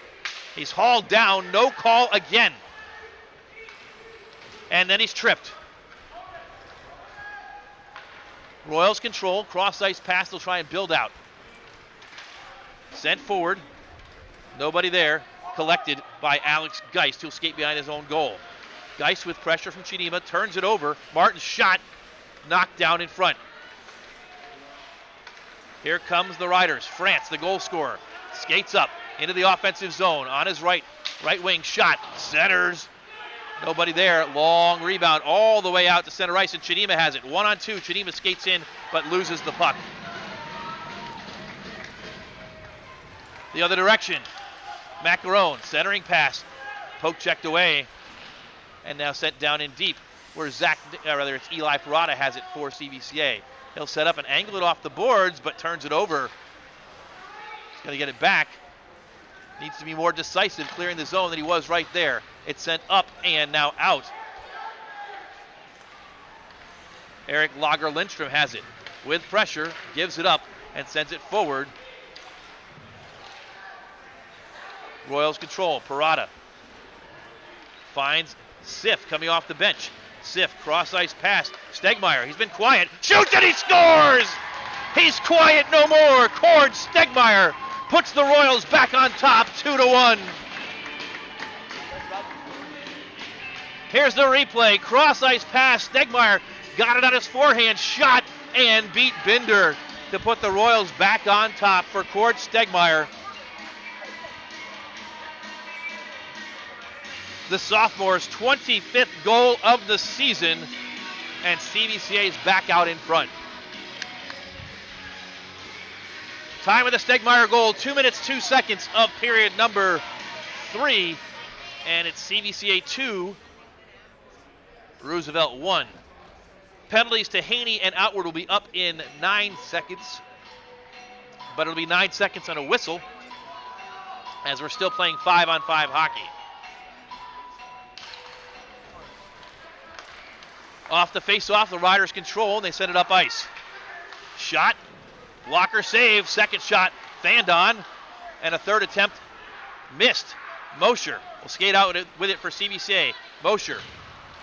He's hauled down, no call again. And then he's tripped. Royals control, cross-ice pass, they'll try and build out. Sent forward, nobody there. Collected by Alex Geist, who'll skate behind his own goal. Geist with pressure from Chidima, turns it over. Martin's shot, knocked down in front. Here comes the Riders. France, the goal scorer, skates up into the offensive zone on his right wing, shot, centers. Nobody there, long rebound all the way out to center ice, and Chidima has it. 1-on-2, Chidima skates in, but loses the puck. The other direction. Macaron, centering pass, poke checked away, and now sent down in deep, where it's Eli Parada has it for CVCA. He'll set up and angle it off the boards, but turns it over. He's going to get it back. Needs to be more decisive, clearing the zone than he was right there. It's sent up and now out. Eric Lager Lindstrom has it with pressure, gives it up, and sends it forward. Royals control. Parada finds Sif coming off the bench. Sif, cross ice pass. Stegmeyer, he's been quiet. Shoots and he scores! He's quiet no more. Cord Stegmeyer puts the Royals back on top, 2-1. Here's the replay. Cross ice pass. Stegmeyer got it on his forehand, shot, and beat Binder to put the Royals back on top for Cord Stegmeyer. The sophomore's 25th goal of the season, and CVCA is back out in front. Time of the Stegmeyer goal, 2 minutes, 2 seconds of period number 3, and it's CVCA 2, Roosevelt 1. Penalties to Haney and Outward will be up in 9 seconds, but it'll be 9 seconds on a whistle as we're still playing 5-on-5 hockey. Off the face-off, the Riders control, and they send it up ice. Shot, blocker save, second shot, fanned on, and a third attempt missed. Mosher will skate out with it for CVCA. Mosher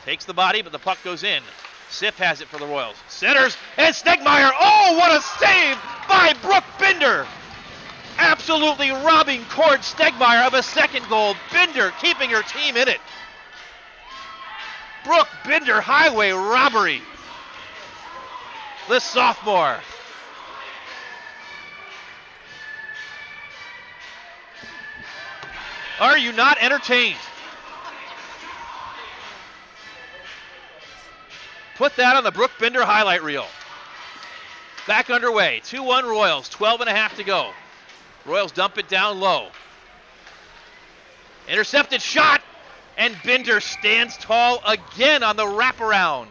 takes the body, but the puck goes in. Sif has it for the Royals. Centers, and Stegmeyer, oh, what a save by Brooke Binder! Absolutely robbing Cord Stegmeyer of a second goal. Binder keeping her team in it. Brooke Binder highway robbery. The sophomore. Are you not entertained? Put that on the Brooke Binder highlight reel. Back underway. 2-1 Royals. 12.5 to go. Royals dump it down low. Intercepted shot. And Binder stands tall again on the wraparound.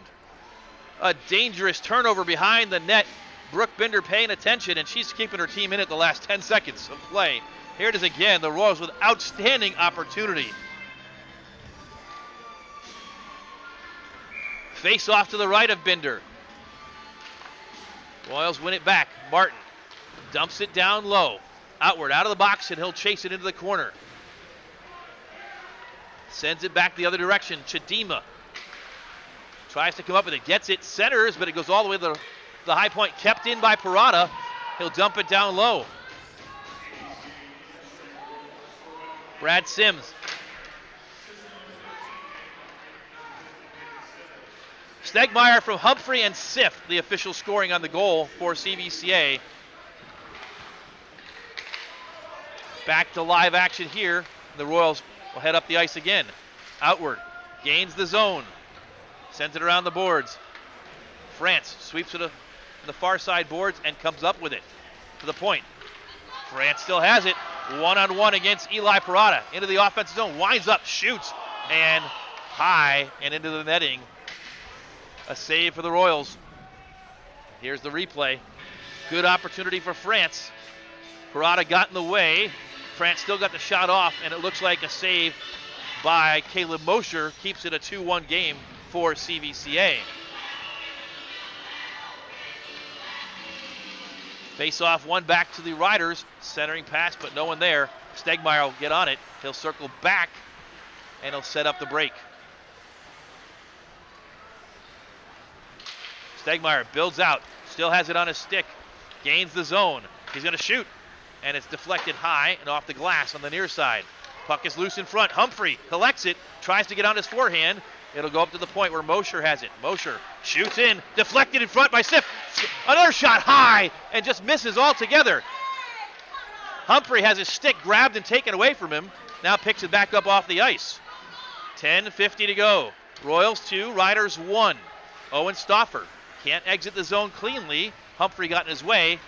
A dangerous turnover behind the net. Brooke Binder paying attention, and she's keeping her team in it the last 10 seconds of play. Here it is again, the Royals with outstanding opportunity. Face off to the right of Binder. Royals win it back. Martin dumps it down low. Outward, out of the box, and he'll chase it into the corner. Sends it back the other direction. Chidima tries to come up with it. Gets it, centers, but it goes all the way to the high point. Kept in by Parada. He'll dump it down low. Brad Sims. Stegmeyer from Humphrey and Sif, the official scoring on the goal for CVCA. Back to live action here. The Royals will head up the ice again. Outward, gains the zone, sends it around the boards. France sweeps it to the far side boards and comes up with it to the point. France still has it, one-on-one against Eli Parada. Into the offensive zone, winds up, shoots, and high and into the netting. A save for the Royals. Here's the replay. Good opportunity for France. Parada got in the way. France still got the shot off, and it looks like a save by Caleb Mosher keeps it a 2-1 game for CVCA. Face off, one back to the Riders. Centering pass, but no one there. Stegmeyer will get on it. He'll circle back, and he'll set up the break. Stegmeyer builds out, still has it on his stick, gains the zone. He's going to shoot, and it's deflected high and off the glass on the near side. Puck is loose in front. Humphrey collects it, tries to get on his forehand. It'll go up to the point where Mosher has it. Mosher shoots in, deflected in front by Sif. Another shot high and just misses altogether. Humphrey has his stick grabbed and taken away from him. Now picks it back up off the ice. 10:50 to go. Royals 2, Riders 1. Owen Stauffer can't exit the zone cleanly. Humphrey got in his way.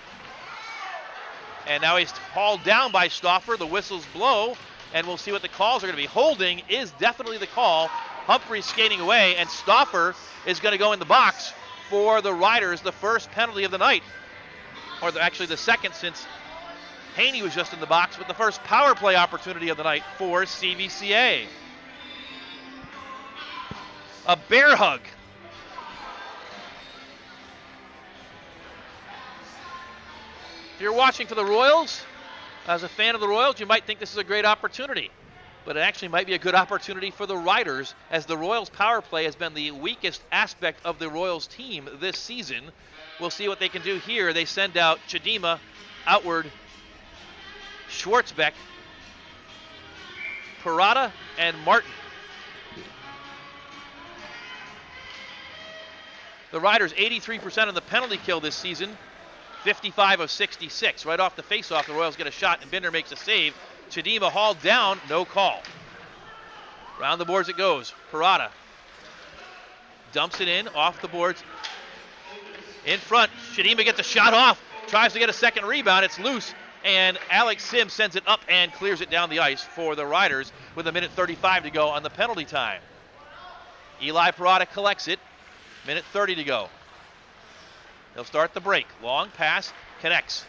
And now he's hauled down by Stauffer. The whistles blow, and we'll see what the calls are going to be. Holding is definitely the call. Humphrey's skating away, and Stauffer is going to go in the box for the Riders, the first penalty of the night. Or actually the second, since Haney was just in the box, but the first power play opportunity of the night for CVCA. A bear hug. If you're watching for the Royals, as a fan of the Royals, you might think this is a great opportunity. but it actually might be a good opportunity for the Riders, as the Royals' power play has been the weakest aspect of the Royals team this season. We'll see what they can do here. They send out Chidima, outward, Schwartzbeck, Parada, and Martin. The Riders 83% on the penalty kill this season, 55 of 66. Right off the faceoff, the Royals get a shot, and Binder makes a save. Chidima hauled down, no call. Round the boards it goes. Parada dumps it in, off the boards. In front, Chidima gets a shot off, tries to get a second rebound. It's loose, and Alex Sims sends it up and clears it down the ice for the Riders with 1:35 to go on the penalty time. Eli Parada collects it, 1:30 to go. They'll start the break. Long pass, connects.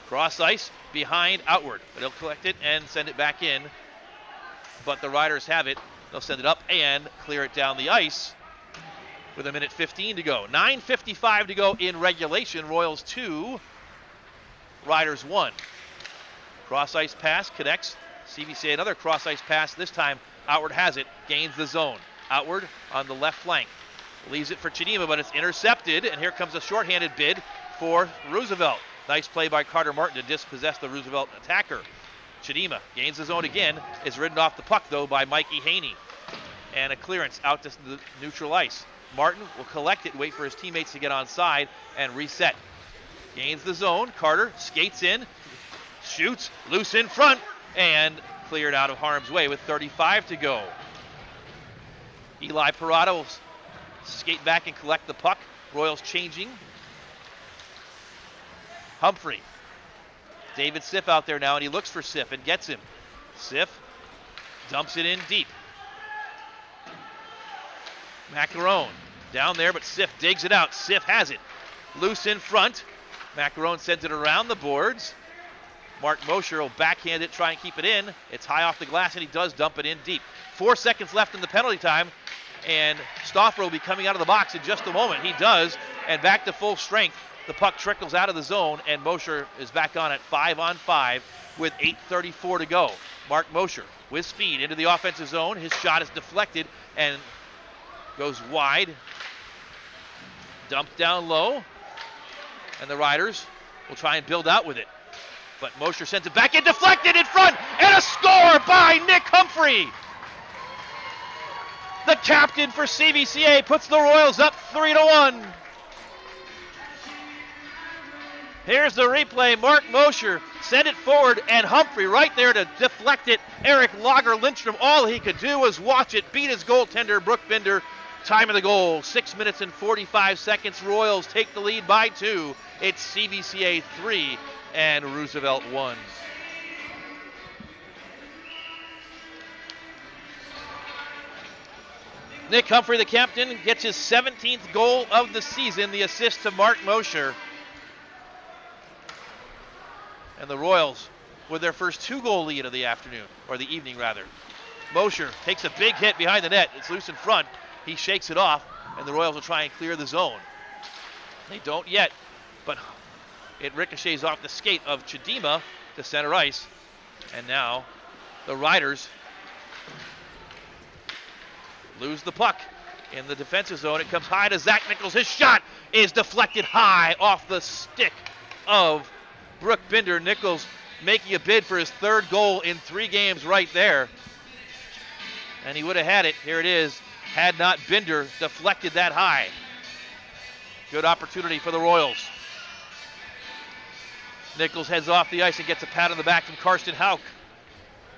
Cross ice, behind, outward. But he'll collect it and send it back in. But the Riders have it. They'll send it up and clear it down the ice with 1:15 to go. 9:55 to go in regulation. Royals 2, Riders 1. Cross ice pass, connects. CVCA another cross ice pass. This time Outward has it, gains the zone. Outward on the left flank. Leaves it for Chidima, but it's intercepted, and here comes a shorthanded bid for Roosevelt. Nice play by Carter Martin to dispossess the Roosevelt attacker. Chidima gains the zone again, is ridden off the puck, though, by Mikey Haney. And a clearance out to the neutral ice. Martin will collect it, wait for his teammates to get on side, and reset. Gains the zone. Carter skates in, shoots, loose in front, and cleared out of harm's way with 35 to go. Eli Parada will skate back and collect the puck. Royals changing. Humphrey. David Siff out there now, and he looks for Siff and gets him. Siff dumps it in deep. Macaron down there, but Siff digs it out. Siff has it. Loose in front. Macaron sends it around the boards. Mark Mosher will backhand it, try and keep it in. It's high off the glass, and he does dump it in deep. 4 seconds left in the penalty time, and Stauffer will be coming out of the box in just a moment. He does, and back to full strength. The puck trickles out of the zone, and Mosher is back on at 5-on-5 with 8:34 to go. Mark Mosher with speed into the offensive zone. His shot is deflected and goes wide. Dumped down low, and the Riders will try and build out with it. But Mosher sends it back in, deflected in front, and a score by Nick Humphrey. The captain for CVCA puts the Royals up 3-1. Here's the replay. Mark Mosher sent it forward, and Humphrey right there to deflect it. Eric Lager Lindstrom, all he could do was watch it beat his goaltender, Brooke Binder. Time of the goal, 6 minutes and 45 seconds. Royals take the lead by 2. It's CVCA 3 and Roosevelt 1. Nick Humphrey, the captain, gets his 17th goal of the season, the assist to Mark Mosher. And the Royals with their first 2-goal lead of the afternoon, or the evening rather. Mosher takes a big hit behind the net. It's loose in front. He shakes it off, and the Royals will try and clear the zone. They don't yet, but it ricochets off the skate of Chidima to center ice. And now the Riders lose the puck in the defensive zone. It comes high to Zach Nichols. His shot is deflected high off the stick of Brooke Binder. Nichols making a bid for his 3rd goal in 3 games right there. And he would have had it. Here it is. Had not Binder deflected that high. Good opportunity for the Royals. Nichols heads off the ice and gets a pat on the back from Karsten Hauk.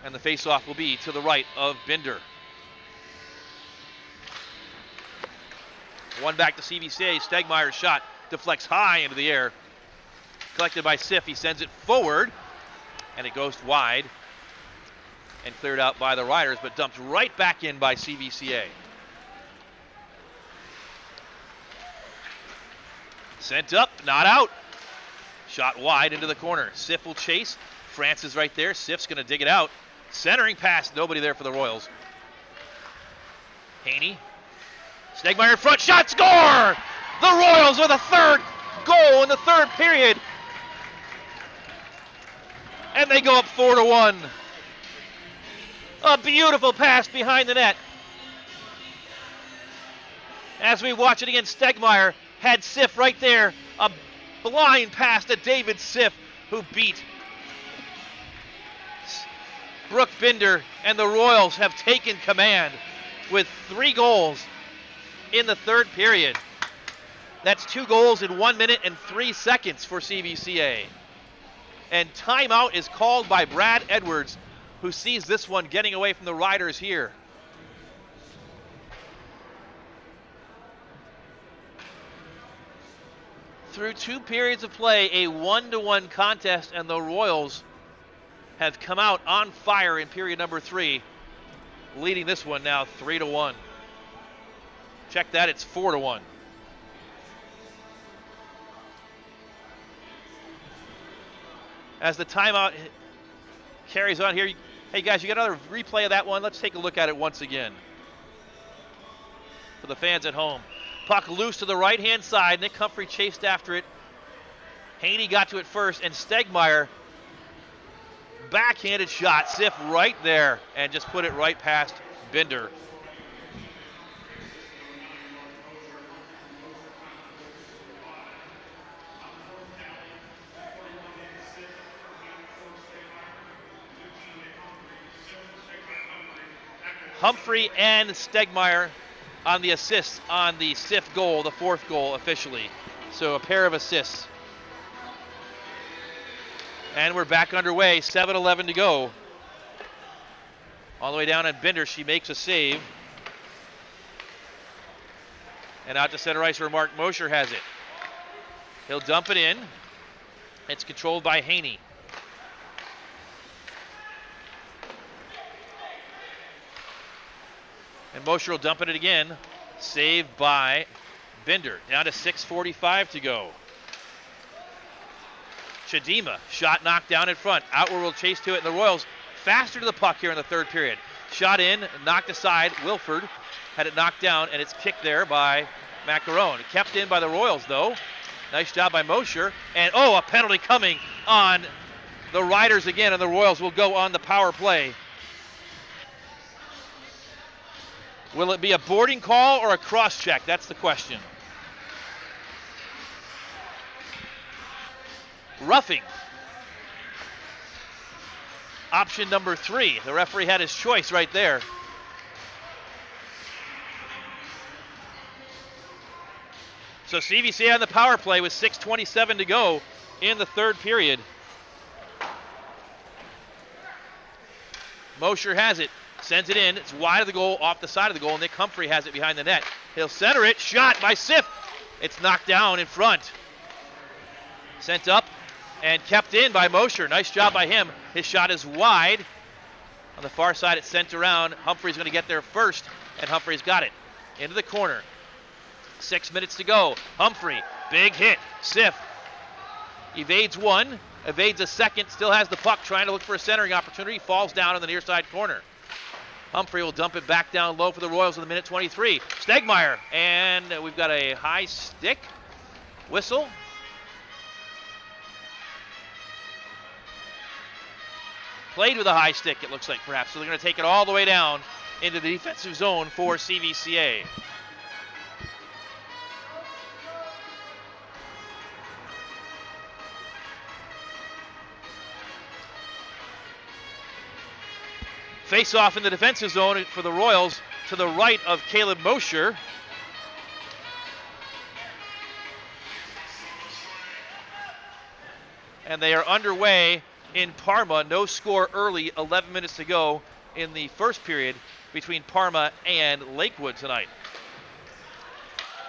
And the faceoff will be to the right of Binder. One back to CVCA. Stegmeyer's shot deflects high into the air. Collected by Siff. He sends it forward, and it goes wide and cleared out by the Riders, but dumped right back in by CVCA. Sent up, not out. Shot wide into the corner. Siff will chase. France is right there. Siff's going to dig it out. Centering pass, nobody there for the Royals. Haney. Stegmeyer in front, shot, score! The Royals with a 3rd goal in the 3rd period. And they go up 4-1. A beautiful pass behind the net. As we watch it again, Stegmeyer had Siff right there. A blind pass to David Siff, who beat Brooke Binder, and the Royals have taken command with 3 goals in the third period. That's 2 goals in 1 minute and 3 seconds for CVCA. And timeout is called by Brad Edwards, who sees this one getting away from the Riders here. Through 2 periods of play, a 1-1 contest, and the Royals have come out on fire in period number 3, leading this one now 3-1. Check that, it's 4-1. As the timeout carries on here, hey guys, you got another replay of that one? Let's take a look at it once again for the fans at home. Puck loose to the right-hand side. Nick Humphrey chased after it. Haney got to it first, and Stegmeyer, backhanded shot. Siff right there, and just put it right past Binder. Humphrey and Stegmeyer on the assists on the Siff goal, the 4th goal officially. So a pair of assists. And we're back underway, 7:11 to go. All the way down on Binder, she makes a save. And out to center ice where Mark Mosher has it. He'll dump it in. It's controlled by Haney. And Mosher will dump it again. Saved by Binder. Down to 6:45 to go. Chadima, shot knocked down in front. Outward will chase to it, and the Royals faster to the puck here in the third period. Shot in, knocked aside. Wilford had it knocked down, and it's kicked there by Macaron. Kept in by the Royals, though. Nice job by Mosher. And, a penalty coming on the Riders again, and the Royals will go on the power play. Will it be a boarding call or a cross-check? That's the question. Roughing. Option number 3. The referee had his choice right there. So CVCA on the power play with 6:27 to go in the third period. Mosher has it. Sends it in. It's wide of the goal, off the side of the goal. Nick Humphrey has it behind the net. He'll center it. Shot by Siff. It's knocked down in front. Sent up and kept in by Mosher. Nice job by him. His shot is wide. On the far side, it's sent around. Humphrey's going to get there first, and Humphrey's got it. Into the corner. 6 minutes to go. Humphrey, big hit. Siff evades one, evades a second, still has the puck, trying to look for a centering opportunity. Falls down in the near side corner. Humphrey will dump it back down low for the Royals in the minute 23. Stegmeyer, and we've got a high stick whistle. Played with a high stick, it looks like, perhaps. So they're going to take it all the way down into the defensive zone for CVCA. Face off in the defensive zone for the Royals to the right of Caleb Mosher. And they are underway in Parma. No score early, 11 minutes to go in the first period between Parma and Lakewood tonight.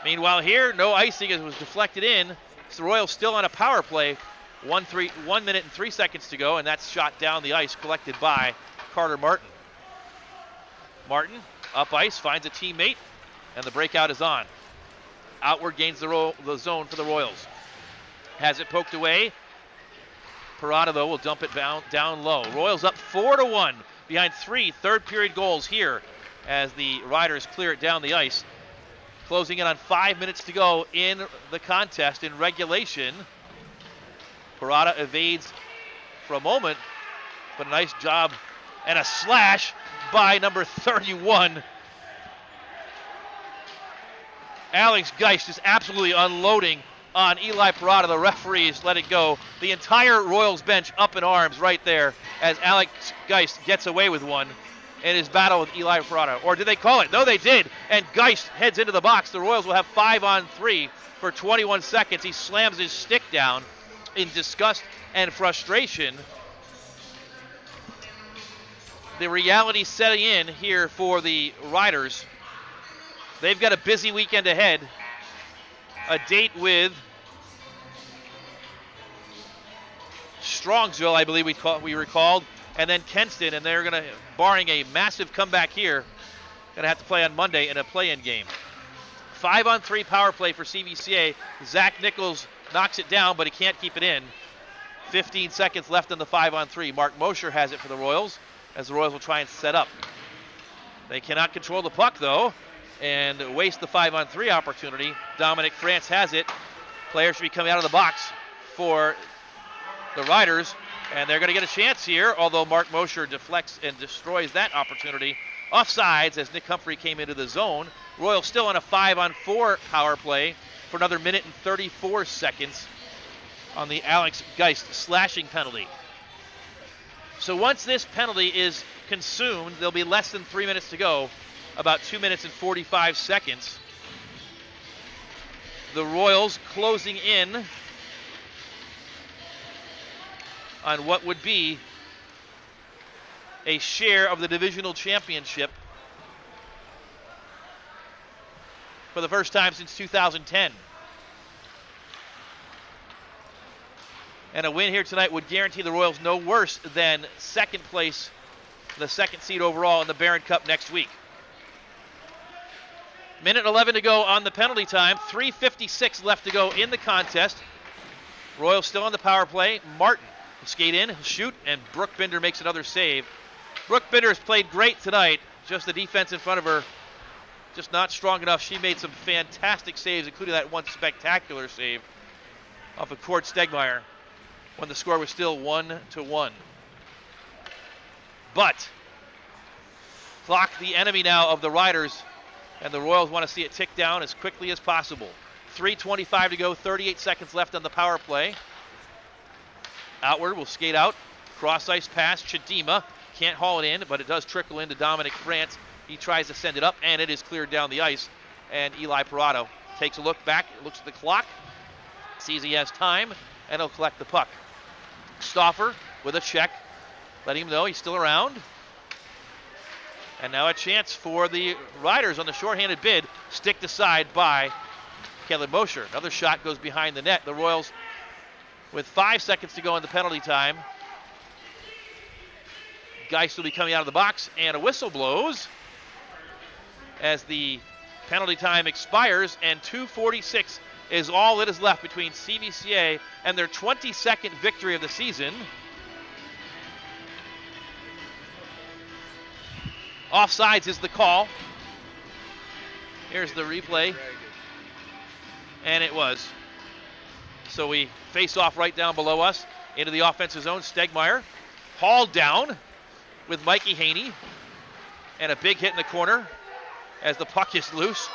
Meanwhile here, no icing as it was deflected in. So the Royals still on a power play. 1 minute and 3 seconds to go, and that's shot down the ice, collected by Carter Martin. Martin, up ice, finds a teammate, and the breakout is on. Outward gains the zone for the Royals. Has it poked away. Parada, though, will dump it down low. Royals up 4-1 behind 3 third-period goals here as the Riders clear it down the ice. Closing in on 5 minutes to go in the contest in regulation. Parada evades for a moment, but a nice job And a slash by number 31. Alex Geist is absolutely unloading on Eli Parada. The referees let it go. The entire Royals bench up in arms right there as Alex Geist gets away with one in his battle with Eli Parada. Or did they call it? No, they did. And Geist heads into the box. The Royals will have 5-on-3 for 21 seconds. He slams his stick down in disgust and frustration. The reality setting in here for the Riders. They've got a busy weekend ahead. A date with Strongsville, I believe we recalled, and then Kenston, and they're going to, barring a massive comeback here, going to have to play on Monday in a play-in game. 5-on-3 power play for CVCA. Zach Nichols knocks it down, but he can't keep it in. 15 seconds left on the 5-on-3. Mark Mosher has it for the Royals, as the Royals will try and set up. They cannot control the puck, though, and waste the 5-on-3 opportunity. Dominic France has it. Players should be coming out of the box for the Riders, and they're going to get a chance here, although Mark Mosher deflects and destroys that opportunity. Offsides as Nick Humphrey came into the zone. Royals still on a 5-on-4 power play for another minute and 34 seconds on the Alex Geist slashing penalty. So once this penalty is consumed, there'll be less than 3 minutes to go, about 2 minutes and 45 seconds. The Royals closing in on what would be a share of the divisional championship for the first time since 2010. And a win here tonight would guarantee the Royals no worse than second place, the second seed overall in the Barron Cup next week. Minute 11 to go on the penalty time. 3:56 left to go in the contest. Royals still on the power play. Martin will skate in, shoot, and Brooke Binder makes another save. Brooke Binder has played great tonight. Just the defense in front of her, just not strong enough. She made some fantastic saves, including that one spectacular save off of Cord Stegmeyer when the score was still 1-1. But clock the enemy now of the Riders, and the Royals want to see it tick down as quickly as possible. 3:25 to go, 38 seconds left on the power play. Outward will skate out, cross ice pass, Chidima. Can't haul it in, but it does trickle into Dominic France. He tries to send it up, and it is cleared down the ice. And Eli Parado takes a look back, looks at the clock, sees he has time, and he'll collect the puck. Stauffer with a check, letting him know he's still around. And now a chance for the Riders on the shorthanded bid, sticked aside by Kellen Mosher. Another shot goes behind the net. The Royals with 5 seconds to go in the penalty time. Geist will be coming out of the box, and a whistle blows as the penalty time expires, and 2:46 is all that is left between CVCA and their 22nd victory of the season. Offsides is the call. Here's the replay. And it was. So we face off right down below us into the offensive zone. Stegmeyer hauled down with Mikey Haney, and a big hit in the corner as the puck is loose.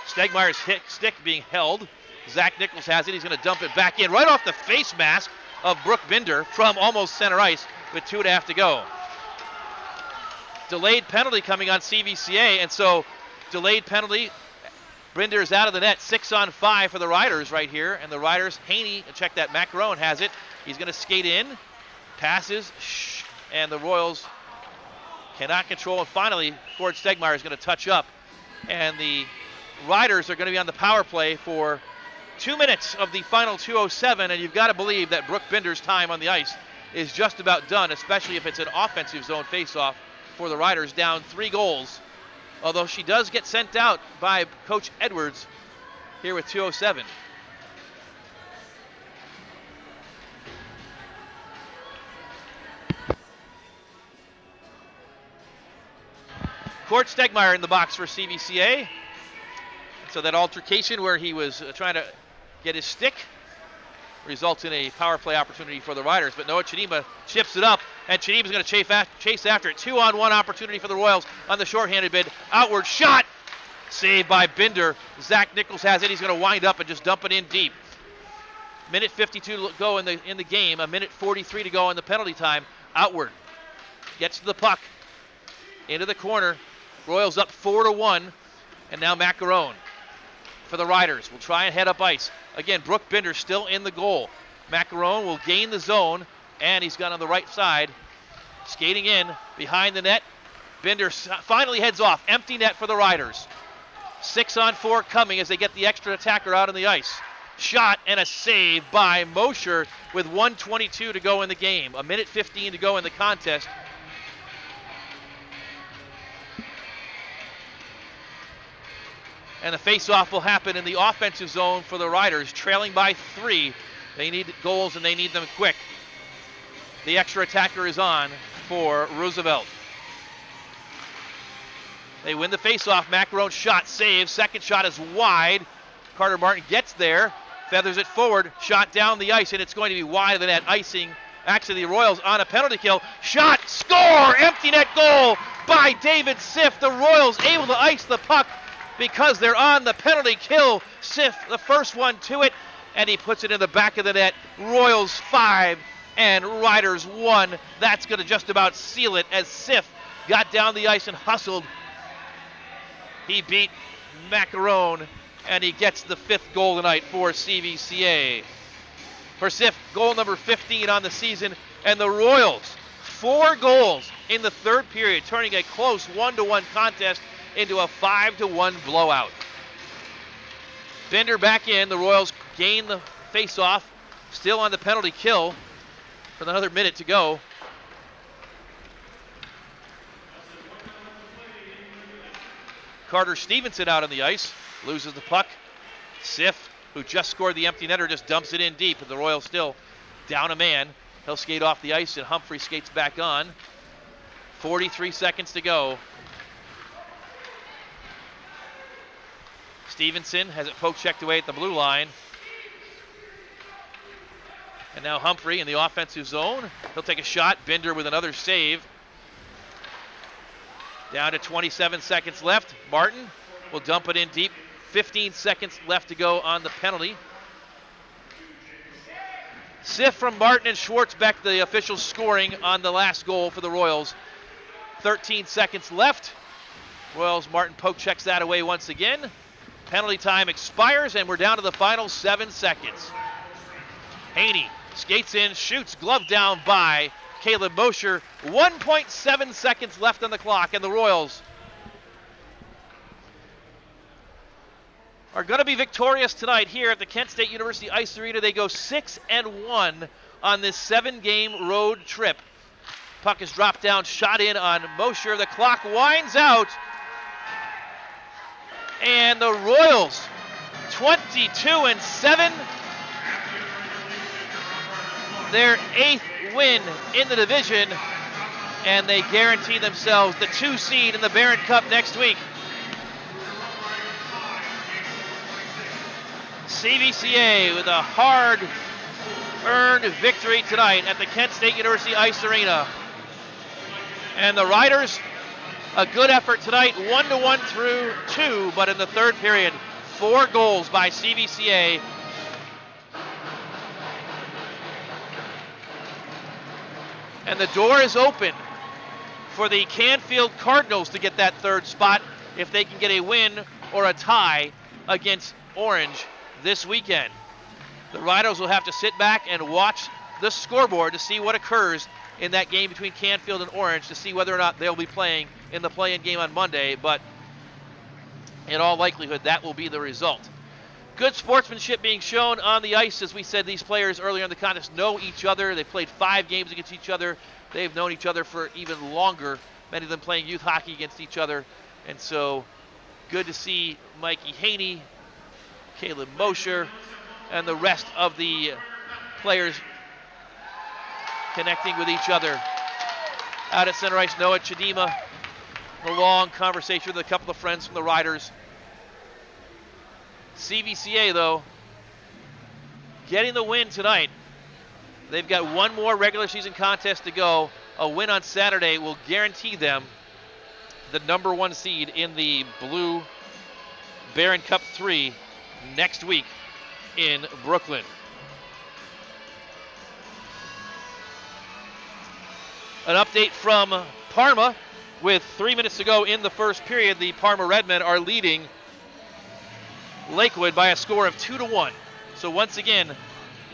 Stegmeyer's stick being held. Zach Nichols has it. He's going to dump it back in right off the face mask of Brooke Binder from almost center ice with 2.5 to go. Delayed penalty coming on CVCA, and so delayed penalty. Binder is out of the net. 6-on-5 for the Riders right here, and the Riders, Haney, check that, Macaron has it. He's going to skate in, passes, and the Royals cannot control. And finally, Cord Stegmeyer is going to touch up, and the Riders are going to be on the power play for 2 minutes of the final 2:07, and you've got to believe that Brooke Binder's time on the ice is just about done, especially if it's an offensive zone faceoff for the Riders, down 3 goals. Although she does get sent out by Coach Edwards here with 2:07. Cord Stegmeyer in the box for CVCA. So that altercation where he was trying to get his stick results in a power play opportunity for the Riders. But Noah Chidima chips it up, and Chidima is going to chase after it. 2-on-1 opportunity for the Royals on the shorthanded bid. Outward shot, saved by Binder. Zach Nichols has it. He's going to wind up and just dump it in deep. Minute 52 to go in the game. A minute 43 to go in the penalty time. Outward gets to the puck into the corner. Royals up 4-1, and now Macaron for the Riders will try and head up ice. Again, Brooke Binder still in the goal. Macaron will gain the zone, and he's got on the right side. Skating in behind the net. Binder finally heads off. Empty net for the Riders. 6-on-4 coming as they get the extra attacker out on the ice. Shot and a save by Mosher with 1:22 to go in the game. A minute 15 to go in the contest. And the face-off will happen in the offensive zone for the Riders, trailing by 3. They need goals, and they need them quick. The extra attacker is on for Roosevelt. They win the face-off. Macaron shot, save. Second shot is wide. Carter Martin gets there, feathers it forward, shot down the ice, and it's going to be wide of the net. Icing, actually, the Royals on a penalty kill. Shot, score! Empty net goal by David Siff. The Royals able to ice the puck because they're on the penalty kill. Siff, the first one to it, and he puts it in the back of the net. Royals 5 and Riders 1. That's going to just about seal it as Siff got down the ice and hustled. He beat Macaron, and he gets the 5th goal tonight for CVCA. For Siff, goal number 15 on the season, and the Royals, 4 goals in the third period, turning a close 1-1 contest into a 5-1 blowout. Binder back in. The Royals gain the face-off, still on the penalty kill with another minute to go. Carter Stevenson out on the ice, loses the puck. Siff, who just scored the empty netter, just dumps it in deep, and the Royals still down a man. He'll skate off the ice, and Humphrey skates back on. 43 seconds to go. Stevenson has it poke checked away at the blue line. And now Humphrey in the offensive zone. He'll take a shot. Binder with another save. Down to 27 seconds left. Martin will dump it in deep. 15 seconds left to go on the penalty. Siff from Martin and Schwartzbeck, the officials scoring on the last goal for the Royals. 13 seconds left. Royals, Martin poke checks that away once again. Penalty time expires, and we're down to the final 7 seconds. Haney skates in, shoots, glove down by Caleb Mosher. 1.7 seconds left on the clock, and the Royals are going to be victorious tonight here at the Kent State University Ice Arena. They go 6-1 on this 7-game road trip. Puck is dropped down, shot in on Mosher. The clock winds out. And the Royals, 22-7, their 8th win in the division, and they guarantee themselves the 2 seed in the Barron Cup next week. CVCA with a hard-earned victory tonight at the Kent State University Ice Arena. And the Riders, a good effort tonight, 1-1 through 2, but in the third period, 4 goals by CVCA. And the door is open for the Canfield Cardinals to get that 3rd spot if they can get a win or a tie against Orange this weekend. The Riders will have to sit back and watch the scoreboard to see what occurs in that game between Canfield and Orange to see whether or not they'll be playing in the play-in game on Monday, but in all likelihood, that will be the result. Good sportsmanship being shown on the ice. As we said, these players earlier in the contest know each other. They played 5 games against each other. They've known each other for even longer, many of them playing youth hockey against each other. And so good to see Mikey Haney, Caleb Mosher, and the rest of the players connecting with each other. Out at center ice, Noah Chidima, a long conversation with a couple of friends from the Riders. CVCA, though, getting the win tonight. They've got one more regular season contest to go. A win on Saturday will guarantee them the number 1 seed in the Blue Barron Cup 3 next week in Brooklyn. An update from Parma. With 3 minutes to go in the first period, the Parma Redmen are leading Lakewood by a score of 2-1. So once again,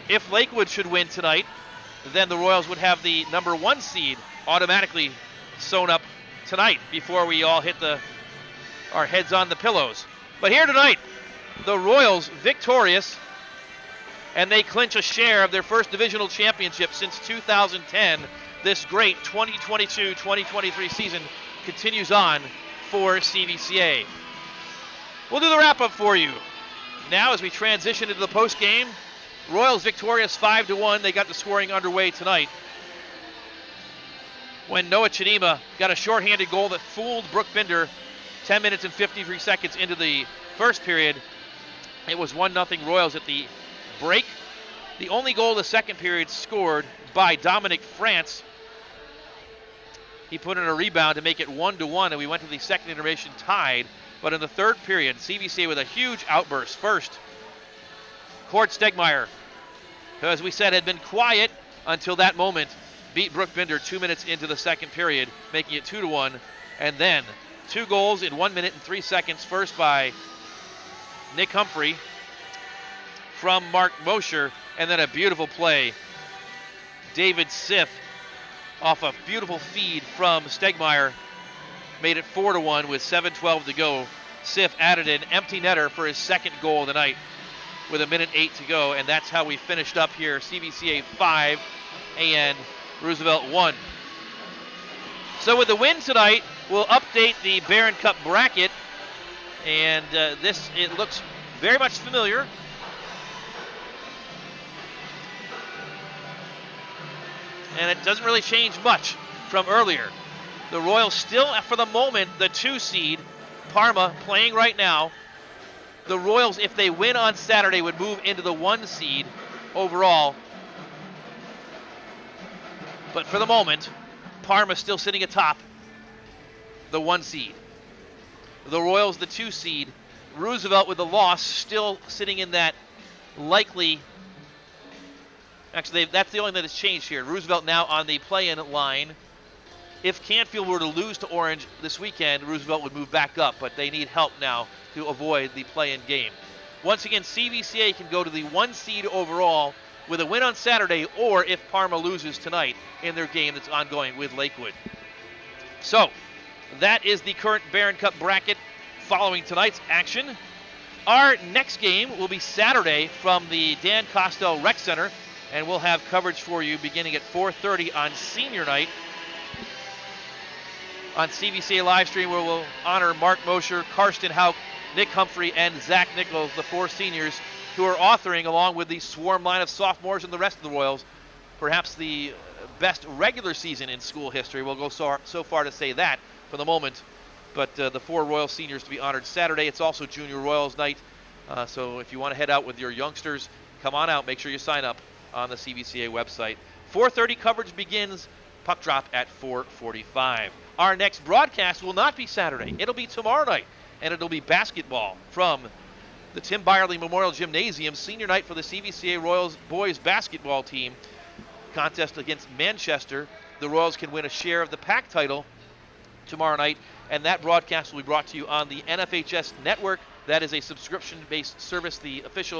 if Lakewood should win tonight, then the Royals would have the number 1 seed automatically sewn up tonight before we all hit our heads on the pillows. But here tonight, the Royals victorious, and they clinch a share of their first divisional championship since 2010. This great 2022-2023 season continues on for CVCA. We'll do the wrap-up for you now as we transition into the post-game. Royals victorious 5-1. They got the scoring underway tonight when Noah Chidima got a shorthanded goal that fooled Brooke Binder 10 minutes and 53 seconds into the first period. It was 1-0 Royals at the break. The only goal of the second period scored by Dominic France. He put in a rebound to make it 1-1, and we went to the second intermission tied. But in the third period, CVCA with a huge outburst. First, Cord Stegmeyer, who, as we said, had been quiet until that moment, beat Brooke Binder 2 minutes into the second period, making it 2-1. And then 2 goals in 1 minute and 3 seconds. First by Nick Humphrey from Mark Mosher, and then a beautiful play. David Sith, off a beautiful feed from Stegmeyer, made it 4-1 with 7:12 to go. Sith added an empty netter for his second goal of the night with 1:08 to go, and that's how we finished up here. CVCA 5 and Roosevelt 1. So with the win tonight, we'll update the Barron Cup bracket, and it looks very much familiar. And it doesn't really change much from earlier. The Royals still, for the moment, the 2 seed. Parma playing right now. The Royals, if they win on Saturday, would move into the 1 seed overall. But for the moment, Parma still sitting atop the 1 seed. The Royals, the 2 seed. Roosevelt with the loss, still sitting in that likely. Actually, that's the only thing that's changed here. Roosevelt now on the play-in line. If Canfield were to lose to Orange this weekend, Roosevelt would move back up, but they need help now to avoid the play-in game. Once again, CVCA can go to the 1 seed overall with a win on Saturday, or if Parma loses tonight in their game that's ongoing with Lakewood. So, that is the current Barron Cup bracket following tonight's action. Our next game will be Saturday from the Dan Costell Rec Center, and we'll have coverage for you beginning at 4:30 on senior night on CVCA Livestream, where we'll honor Mark Mosher, Karsten Hauk, Nick Humphrey, and Zach Nichols, the 4 seniors who are authoring, along with the swarm line of sophomores and the rest of the Royals, perhaps the best regular season in school history. We'll go so far to say that for the moment. But the 4 Royal seniors to be honored Saturday. It's also Junior Royals night. So if you want to head out with your youngsters, come on out. Make sure you sign up on the CVCA website. 4:30 coverage begins. Puck drop at 4:45. Our next broadcast will not be Saturday. It'll be tomorrow night, and it'll be basketball from the Tim Byerly Memorial Gymnasium. Senior night for the CVCA Royals boys basketball team. Contest against Manchester. The Royals can win a share of the PAC title tomorrow night, and that broadcast will be brought to you on the NFHS network. That is a subscription-based service, the official